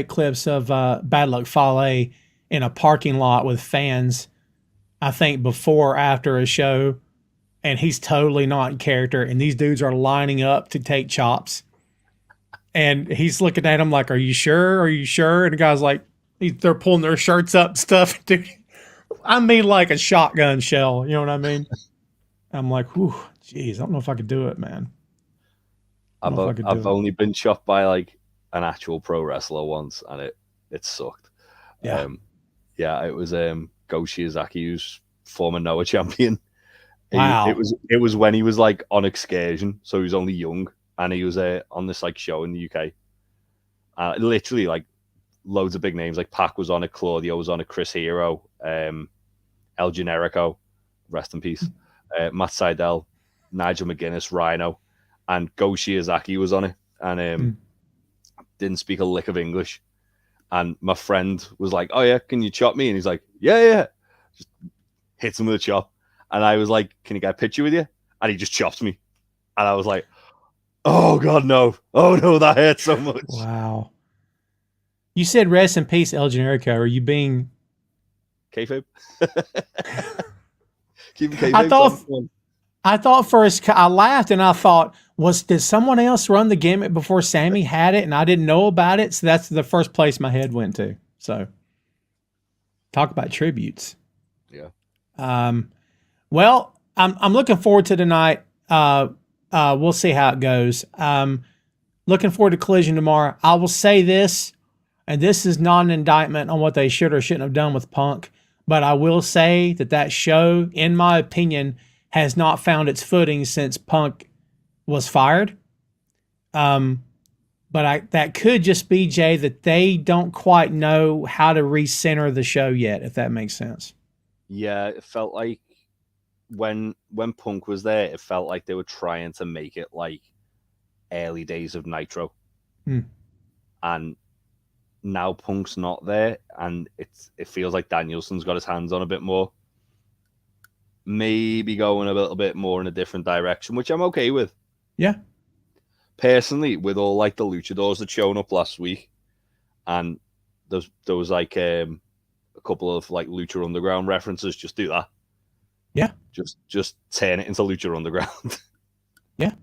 clips of Bad Luck Fale in a parking lot with fans, I think before or after a show, and he's totally not in character, and these dudes are lining up to take chops. And he's looking at him like, "Are you sure? Are you sure?" And the guy's like, they're pulling their shirts up and stuff. Dude, I mean, like a shotgun shell. You know what I mean? I'm like, whew, geez, I don't know if I could do it, man. I've only been chopped by like an actual pro wrestler once, and it sucked. Yeah. It was Go Shiozaki, who's former Noah champion. Wow. It was when he was like on excursion, so he was only young, and he was on this like show in the UK. Literally like loads of big names, like Pac was on it, Claudio was on it, Chris Hero, El Generico, rest in peace, Matt Sydal, Nigel McGuinness, Rhino, and Go Shiozaki was on it, and didn't speak a lick of English. And my friend was like, "Oh yeah, can you chop me?" And he's like, "Yeah." Just hits him with a chop. And I was like, "Can you get a picture with you?" And he just chopped me. And I was like, "Oh God, no. Oh no, that hurt so much." Wow. You said rest in peace, El Generico. Are you being kayfabe? Keep kayfabe. I thought first, I laughed and I thought, did someone else run the gimmick before Sammy had it and I didn't know about it? So that's the first place my head went to. So talk about tributes. Yeah. Well, I'm looking forward to tonight. We'll see how it goes. Looking forward to Collision tomorrow. I will say this, and this is not an indictment on what they should or shouldn't have done with Punk, but I will say that show, in my opinion, has not found its footing since Punk was fired. But that could just be, Jay, that they don't quite know how to recenter the show yet, if that makes sense. Yeah, it felt like when Punk was there, it felt like they were trying to make it like early days of Nitro. And now Punk's not there, and it feels like Danielson's got his hands on a bit more. Maybe going a little bit more in a different direction, which I'm okay with. Yeah. Personally, with all like the luchadors that shown up last week, and there was like a couple of like Lucha Underground references, just do that. Yeah. Just turn it into Lucha Underground. Yeah.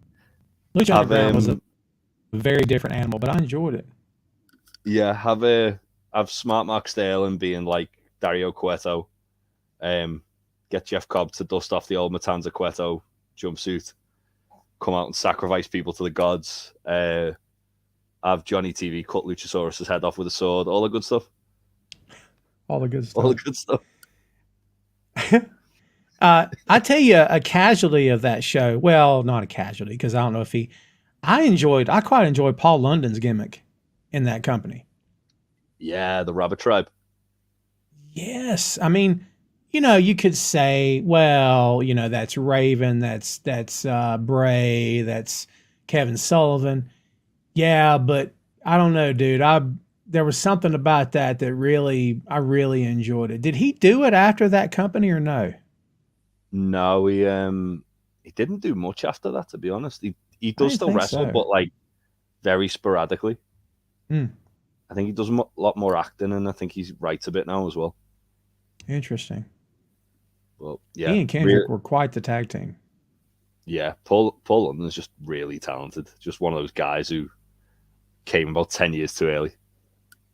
Lucha Underground was a very different animal, but I enjoyed it. Yeah, have Smart Mark Sterling being like Dario Cueto, get Jeff Cobb to dust off the old Matanza Cueto jumpsuit, come out and sacrifice people to the gods, have Johnny TV cut Luchasaurus's head off with a sword, all the good stuff. All the good stuff. All the good stuff. I tell you a casualty of that show. Well, not a casualty, because I don't know if I quite enjoyed Paul London's gimmick in that company. Yeah, the Rabbit Tribe. Yes. I mean, you could say, well, that's Raven, that's Bray, that's Kevin Sullivan. Yeah, but I don't know, dude. There was something about that I really enjoyed it. Did he do it after that company or no? No, he didn't do much after that, to be honest. He does still wrestle, but like very sporadically. Hmm. I think he does a lot more acting, and I think he writes a bit now as well. Interesting. Well, yeah, he and Kendrick were quite the tag team. Yeah, Paul London's just really talented. Just one of those guys who came about 10 years too early.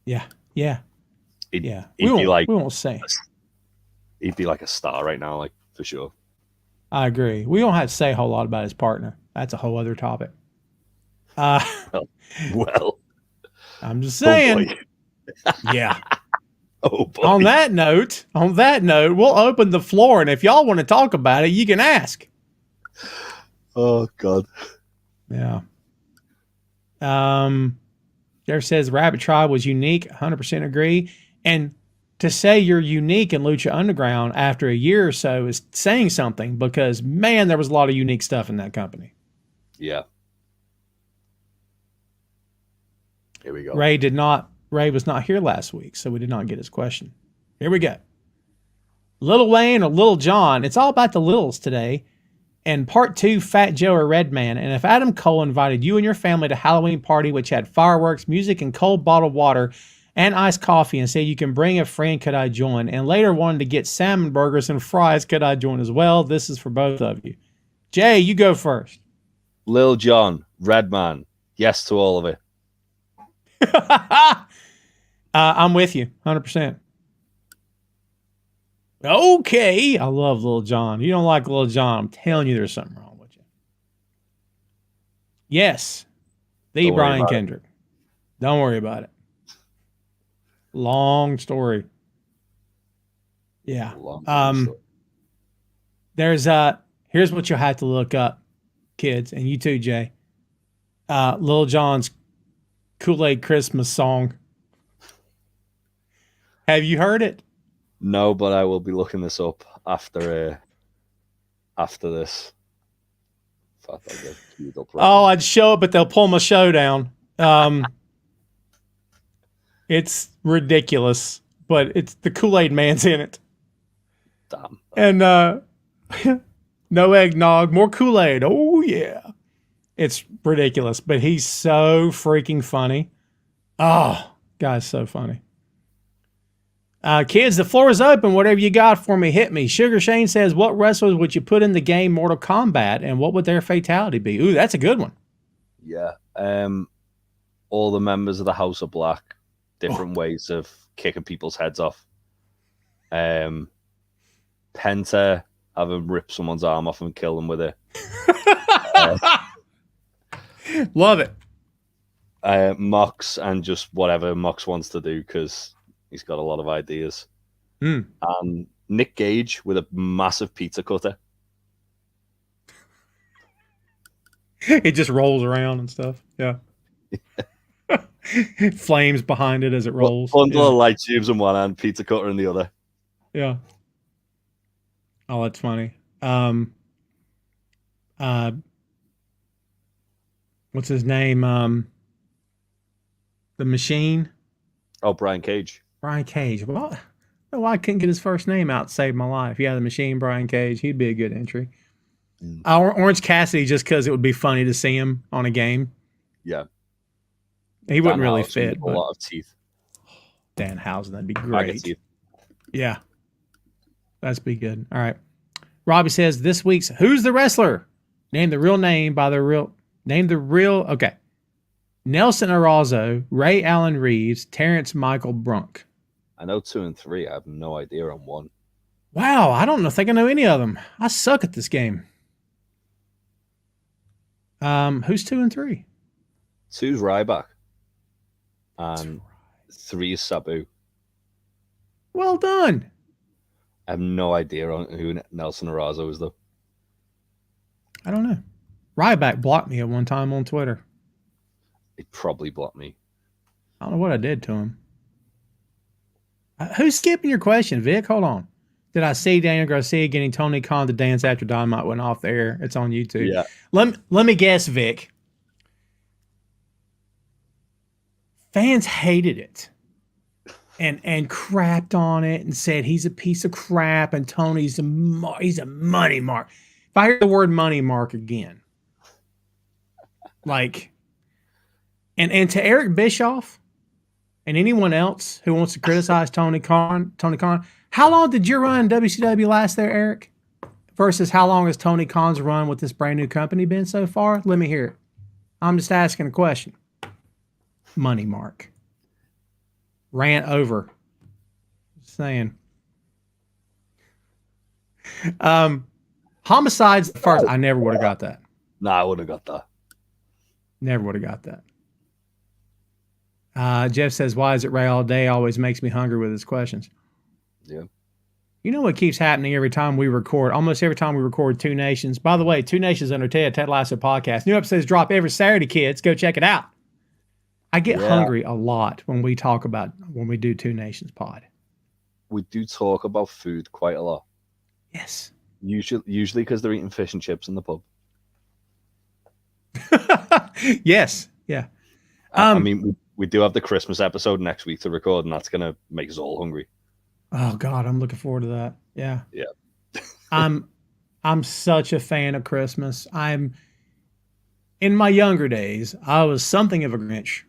Yeah. We won't say. He'd be like a star right now, like for sure. I agree. We don't have to say a whole lot about his partner. That's a whole other topic. Well, I'm just saying. Yeah. Oh boy. On that note, we'll open the floor, and if y'all want to talk about it, you can ask. Oh God. Yeah. Jeff says Rabbit Tribe was unique. 100% agree. And to say you're unique in Lucha Underground after a year or so is saying something, because man, there was a lot of unique stuff in that company. Yeah. Here we go. Ray was not here last week, so we did not get his question. Here we go. Lil Wayne or Lil Jon. It's all about the Littles today. And part 2, Fat Joe or Redman. And if Adam Cole invited you and your family to a Halloween party which had fireworks, music, and cold bottled water and iced coffee, and said you can bring a friend, could I join? And later wanted to get salmon burgers and fries, could I join as well? This is for both of you. Jay, you go first. Lil Jon, Redman. Yes to all of it. I'm with you, 100%. Okay, I love Lil Jon. You don't like Lil Jon, I'm telling you there's something wrong with you. Yes, the Brian Kendrick. Don't worry about it. Long story. Yeah. There's here's what you'll have to look up, kids, and you too, Jay. Lil Jon's Kool-Aid Christmas song. Have you heard it? No, but I will be looking this up after this. Oh, I'd show it, but they'll pull my show down. It's ridiculous, but it's the Kool-Aid Man's in it. Damn. And no eggnog, more Kool-Aid. Oh yeah, it's ridiculous, but he's so freaking funny. Oh, guy's so funny. Kids, the floor is open. Whatever you got for me, hit me. Sugar Shane says, what wrestlers would you put in the game Mortal Kombat, and what would their fatality be? Ooh, that's a good one. Yeah. All the members of the House of Black, different ways of kicking people's heads off. Penta, have him rip someone's arm off and kill them with it. Love it. Mox, and just whatever Mox wants to do, because he's got a lot of ideas. Nick Gage with a massive pizza cutter. It just rolls around and stuff. Yeah. Flames behind it as it rolls. Bundle of light tubes in one hand, pizza cutter in the other. Yeah. Oh, that's funny. What's his name? The Machine. Oh, Brian Cage. Brian Cage. Well, I couldn't get his first name out to save my life. Yeah, the Machine, Brian Cage. He'd be a good entry. Orange Cassidy, just because it would be funny to see him on a game. Yeah. He wouldn't really fit. A lot of teeth. Danhausen, that'd be great. Yeah. That'd be good. All right. Robbie says, this week's Who's the Wrestler? Name the real name by the real... Okay. Nelson Arazo, Ray Allen Reeves, Terrence Michael Brunk. I know 2 and 3. I have no idea on 1. Wow, I don't think I know any of them. I suck at this game. Who's 2 and 3? 2's Ryback. And 3 is Sabu. Well done. I have no idea on who Nelson Arazo is, though. I don't know. Ryback blocked me at one time on Twitter. It probably blocked me. I don't know what I did to him. Who's skipping your question, Vic? Hold on. Did I see Daniel Garcia getting Tony Khan to dance after Dynamite went off the air? It's on YouTube. Yeah. Let me guess, Vic. Fans hated it and crapped on it and said he's a piece of crap and Tony's he's a money mark. If I hear the word money mark again, like, and to Eric Bischoff and anyone else who wants to criticize Tony Khan, how long did your run in WCW last there, Eric? Versus how long has Tony Khan's run with this brand new company been so far? Let me hear it. I'm just asking a question. Money mark. Rant over. Just saying. Homicide's the first. I never would have got that. Nah, I would have got that. Never would have got that. Jeff says, why is it Ray all day? Always makes me hungry with his questions. Yeah. You know what keeps happening every time we record? Almost every time we record Two Nations. By the way, Two Nations under Ted Lasso podcast. New episodes drop every Saturday, kids. Go check it out. I get hungry a lot when we do Two Nations pod. We do talk about food quite a lot. Yes. Usually because they're eating fish and chips in the pub. Yes. Yeah. I mean, we do have the Christmas episode next week to record, and that's going to make us all hungry. Oh God, I'm looking forward to that. Yeah. Yeah. I'm such a fan of Christmas. In my younger days, I was something of a Grinch.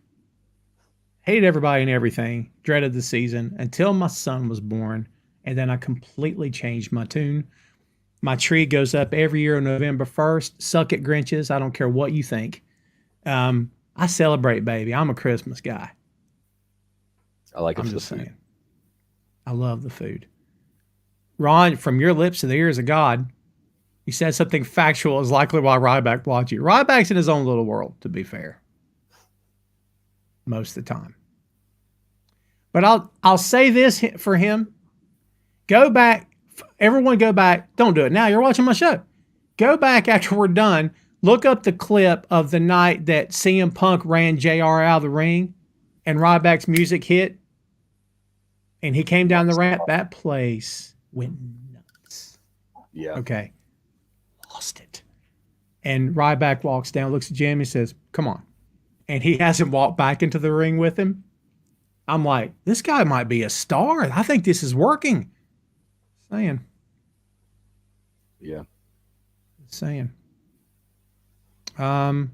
Hated everybody and everything. Dreaded the season until my son was born. And then I completely changed my tune. My tree goes up every year on November 1st. Suck it, Grinches. I don't care what you think. I celebrate, baby. I'm a Christmas guy. I like it I'm for the just food. saying. I love the food. Ron, from your lips to the ears of God, you said something factual is likely why Ryback blocked you. Ryback's in his own little world, to be fair. Most of the time. But I'll say this for him. Go back. Everyone go back. Don't do it now. You're watching my show. Go back after we're done. Look up the clip of the night that CM Punk ran JR out of the ring and Ryback's music hit. And he came down the ramp. That place went nuts. Yeah. Okay. Lost it. And Ryback walks down, looks at Jim, and says, come on. And he has him walk back into the ring with him. I'm like, this guy might be a star. I think this is working. Saying. Yeah. Saying. Well,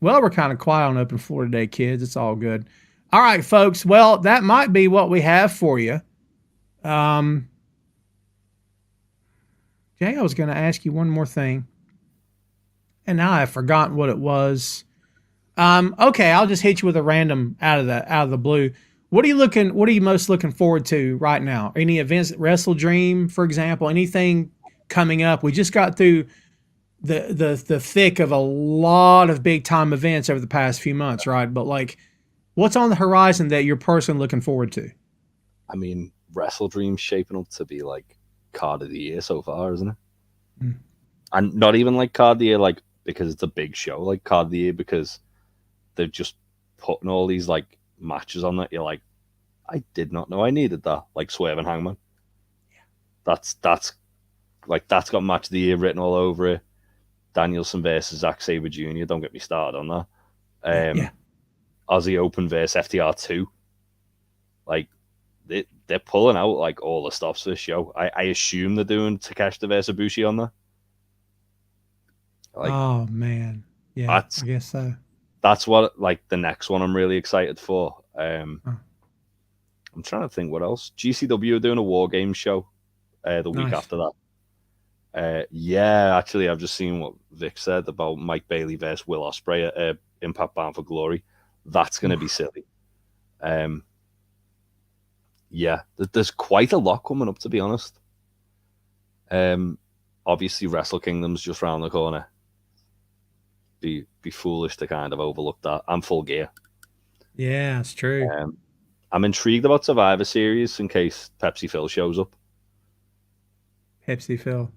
we're kind of quiet on open floor today, kids. It's all good. All right, folks. Well, that might be what we have for you. Jay, I was going to ask you one more thing, and now I've forgotten what it was. Okay, I'll just hit you with a random out of the blue. What are you most looking forward to right now? Any events, Wrestle Dream, for example, anything coming up? We just got through the thick of a lot of big time events over the past few months, right? But like, what's on the horizon that you're personally looking forward to? I mean, Wrestle Dream's shaping up to be like card of the year so far, isn't it? Mm. And not even like card of the year, like because it's a big show, like card of the year because they're just putting all these like matches on that you're like, I did not know I needed that. Like Swerve and Hangman. Yeah. That's got match of the year written all over it. Danielson versus Zack Sabre Jr. Don't get me started on that. Yeah. Aussie Open versus FTR 2. Like they're pulling out like all the stops for this show. I assume they're doing Takeshita versus Ibushi on that. Like, oh man. Yeah, I guess so. That's what like the next one I'm really excited for. I'm trying to think what else. GCW are doing a War Games show the week after that. Yeah, actually, I've just seen what Vic said about Mike Bailey versus Will Ospreay at Impact Bound for Glory. That's going to be silly. Yeah, there's quite a lot coming up, to be honest. Obviously, Wrestle Kingdom's just round the corner. Be foolish to kind of overlook that. I'm Full Gear. Yeah, it's true. I'm intrigued about Survivor Series in case Pepsi Phil shows up. Pepsi Phil.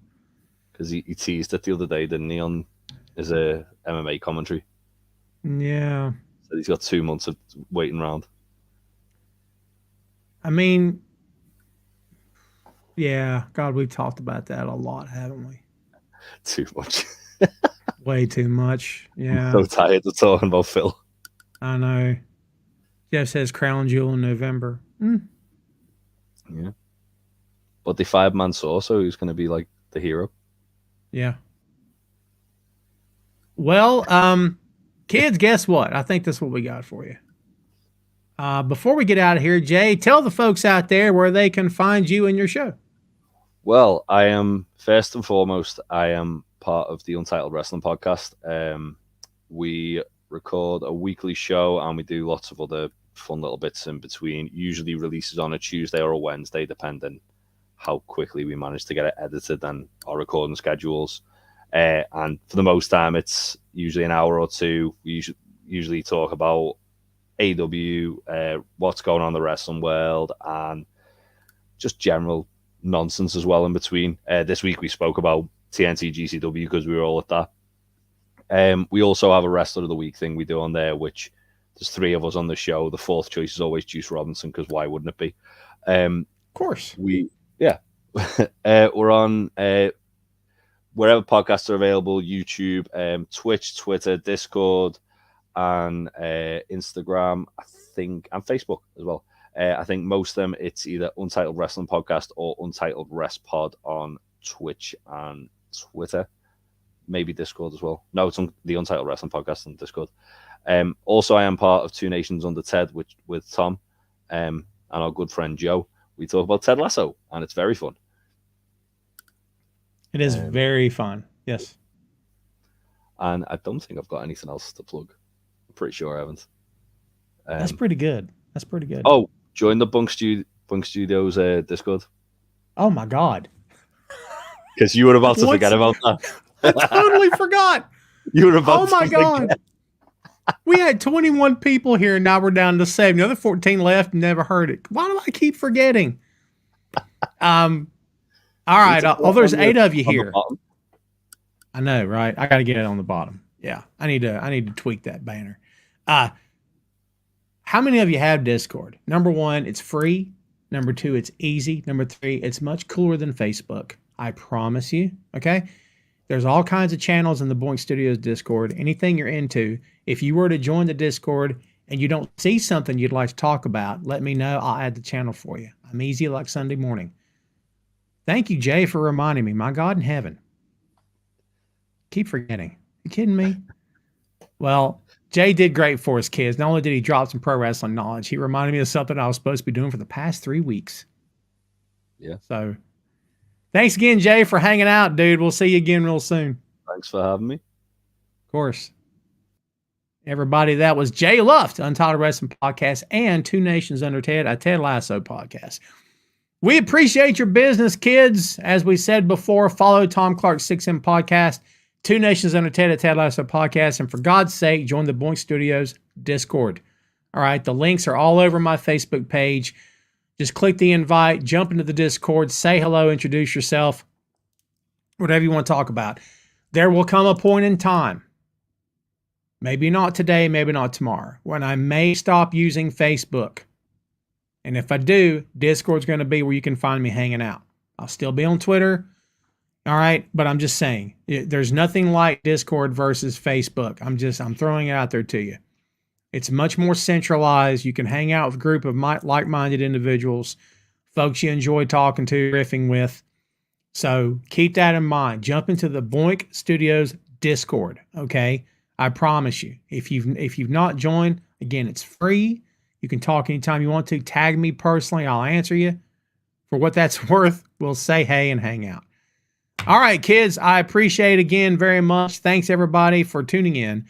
Because he teased it the other day, didn't he, on is a MMA commentary. Yeah. So he's got 2 months of waiting around. I mean, yeah, God, we've talked about that a lot, haven't we? Too much. Way too much. Yeah. I'm so tired of talking about Phil. I know. Jeff says Crown Jewel in November. Yeah. But they fired Mansoor, so he's going to be like the hero. Yeah. Well, kids, guess what? I think that's what we got for you. Before we get out of here, Jay, tell the folks out there where they can find you and your show. Well, I am, first and foremost, I am part of the Untitled Wrestling Podcast. We record a weekly show and we do lots of other fun little bits in between. Usually releases on a Tuesday or a Wednesday, depending how quickly we manage to get it edited and our recording schedules. And for the most time, it's usually an hour or two. We usually talk about AW, what's going on in the wrestling world, and just general nonsense as well in between. This week we spoke about TNT GCW because we were all at that. We also have a Wrestler of the Week thing we do on there, which there's 3 of us on the show. The 4th choice is always Juice Robinson, because why wouldn't it be? Of course. We're on wherever podcasts are available: YouTube, Twitch, Twitter, Discord, and Instagram, I think, and Facebook as well. I think most of them, it's either Untitled Wrestling Podcast or Untitled Rest Pod on Twitch and Twitter. Maybe Discord as well. No, it's the Untitled Wrestling Podcast on Discord. Also, I am part of Two Nations Under Ted with Tom and our good friend Joe. We talk about Ted Lasso, and it's very fun. It is very fun. Yes. And I don't think I've got anything else to plug. I'm pretty sure I haven't. That's pretty good. That's pretty good. Oh, join the Bunk Studios Discord. Oh, my God. Because you were about to forget about that. I totally forgot. You were about to Oh, my God. We had 21 people here, and now we're down to 7. The other 14 left, never heard it. Why do I keep forgetting? All right. There's 8 of you here. I know, right? I got to get it on the bottom. Yeah, I need to tweak that banner. How many of you have Discord? Number 1, it's free. Number 2, it's easy. Number 3, it's much cooler than Facebook. I promise you. Okay. There's all kinds of channels in the Boink Studios Discord. Anything you're into. If you were to join the Discord and you don't see something you'd like to talk about, let me know. I'll add the channel for you. I'm easy like Sunday morning. Thank you, Jay, for reminding me. My God in heaven. Keep forgetting. You kidding me? Well, Jay did great for us, kids. Not only did he drop some pro wrestling knowledge, he reminded me of something I was supposed to be doing for the past 3 weeks. Yeah. So thanks again, Jay, for hanging out, dude. We'll see you again real soon. Thanks for having me. Of course. Everybody, that was Jay Luft, Untitled Wrestling Podcast, and Two Nations Under Ted, a Ted Lasso podcast. We appreciate your business, kids. As we said before, follow Tom Clark's 6M podcast, Two Nations Under Ted, a Ted Lasso podcast, and for God's sake, join the Boink Studios Discord. All right, the links are all over my Facebook page. Just click the invite, jump into the Discord, say hello, introduce yourself, whatever you want to talk about. There will come a point in time, maybe not today, maybe not tomorrow, when I may stop using Facebook. And if I do, Discord's going to be where you can find me hanging out. I'll still be on Twitter. All right. But I'm just saying, there's nothing like Discord versus Facebook. I'm throwing it out there to you. It's much more centralized. You can hang out with a group of like-minded individuals, folks you enjoy talking to, riffing with. So keep that in mind. Jump into the Boink Studios Discord. Okay. I promise you, if you've not joined, again, it's free. You can talk anytime you want to. Tag me personally. I'll answer you. For what that's worth, we'll say hey and hang out. All right, kids, I appreciate it again very much. Thanks, everybody, for tuning in.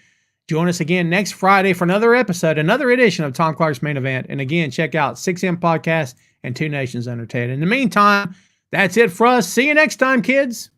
Join us again next Friday for another episode, another edition of Tom Clark's Main Event. And again, check out 6M Podcast and Two Nations Under Ted. In the meantime, that's it for us. See you next time, kids.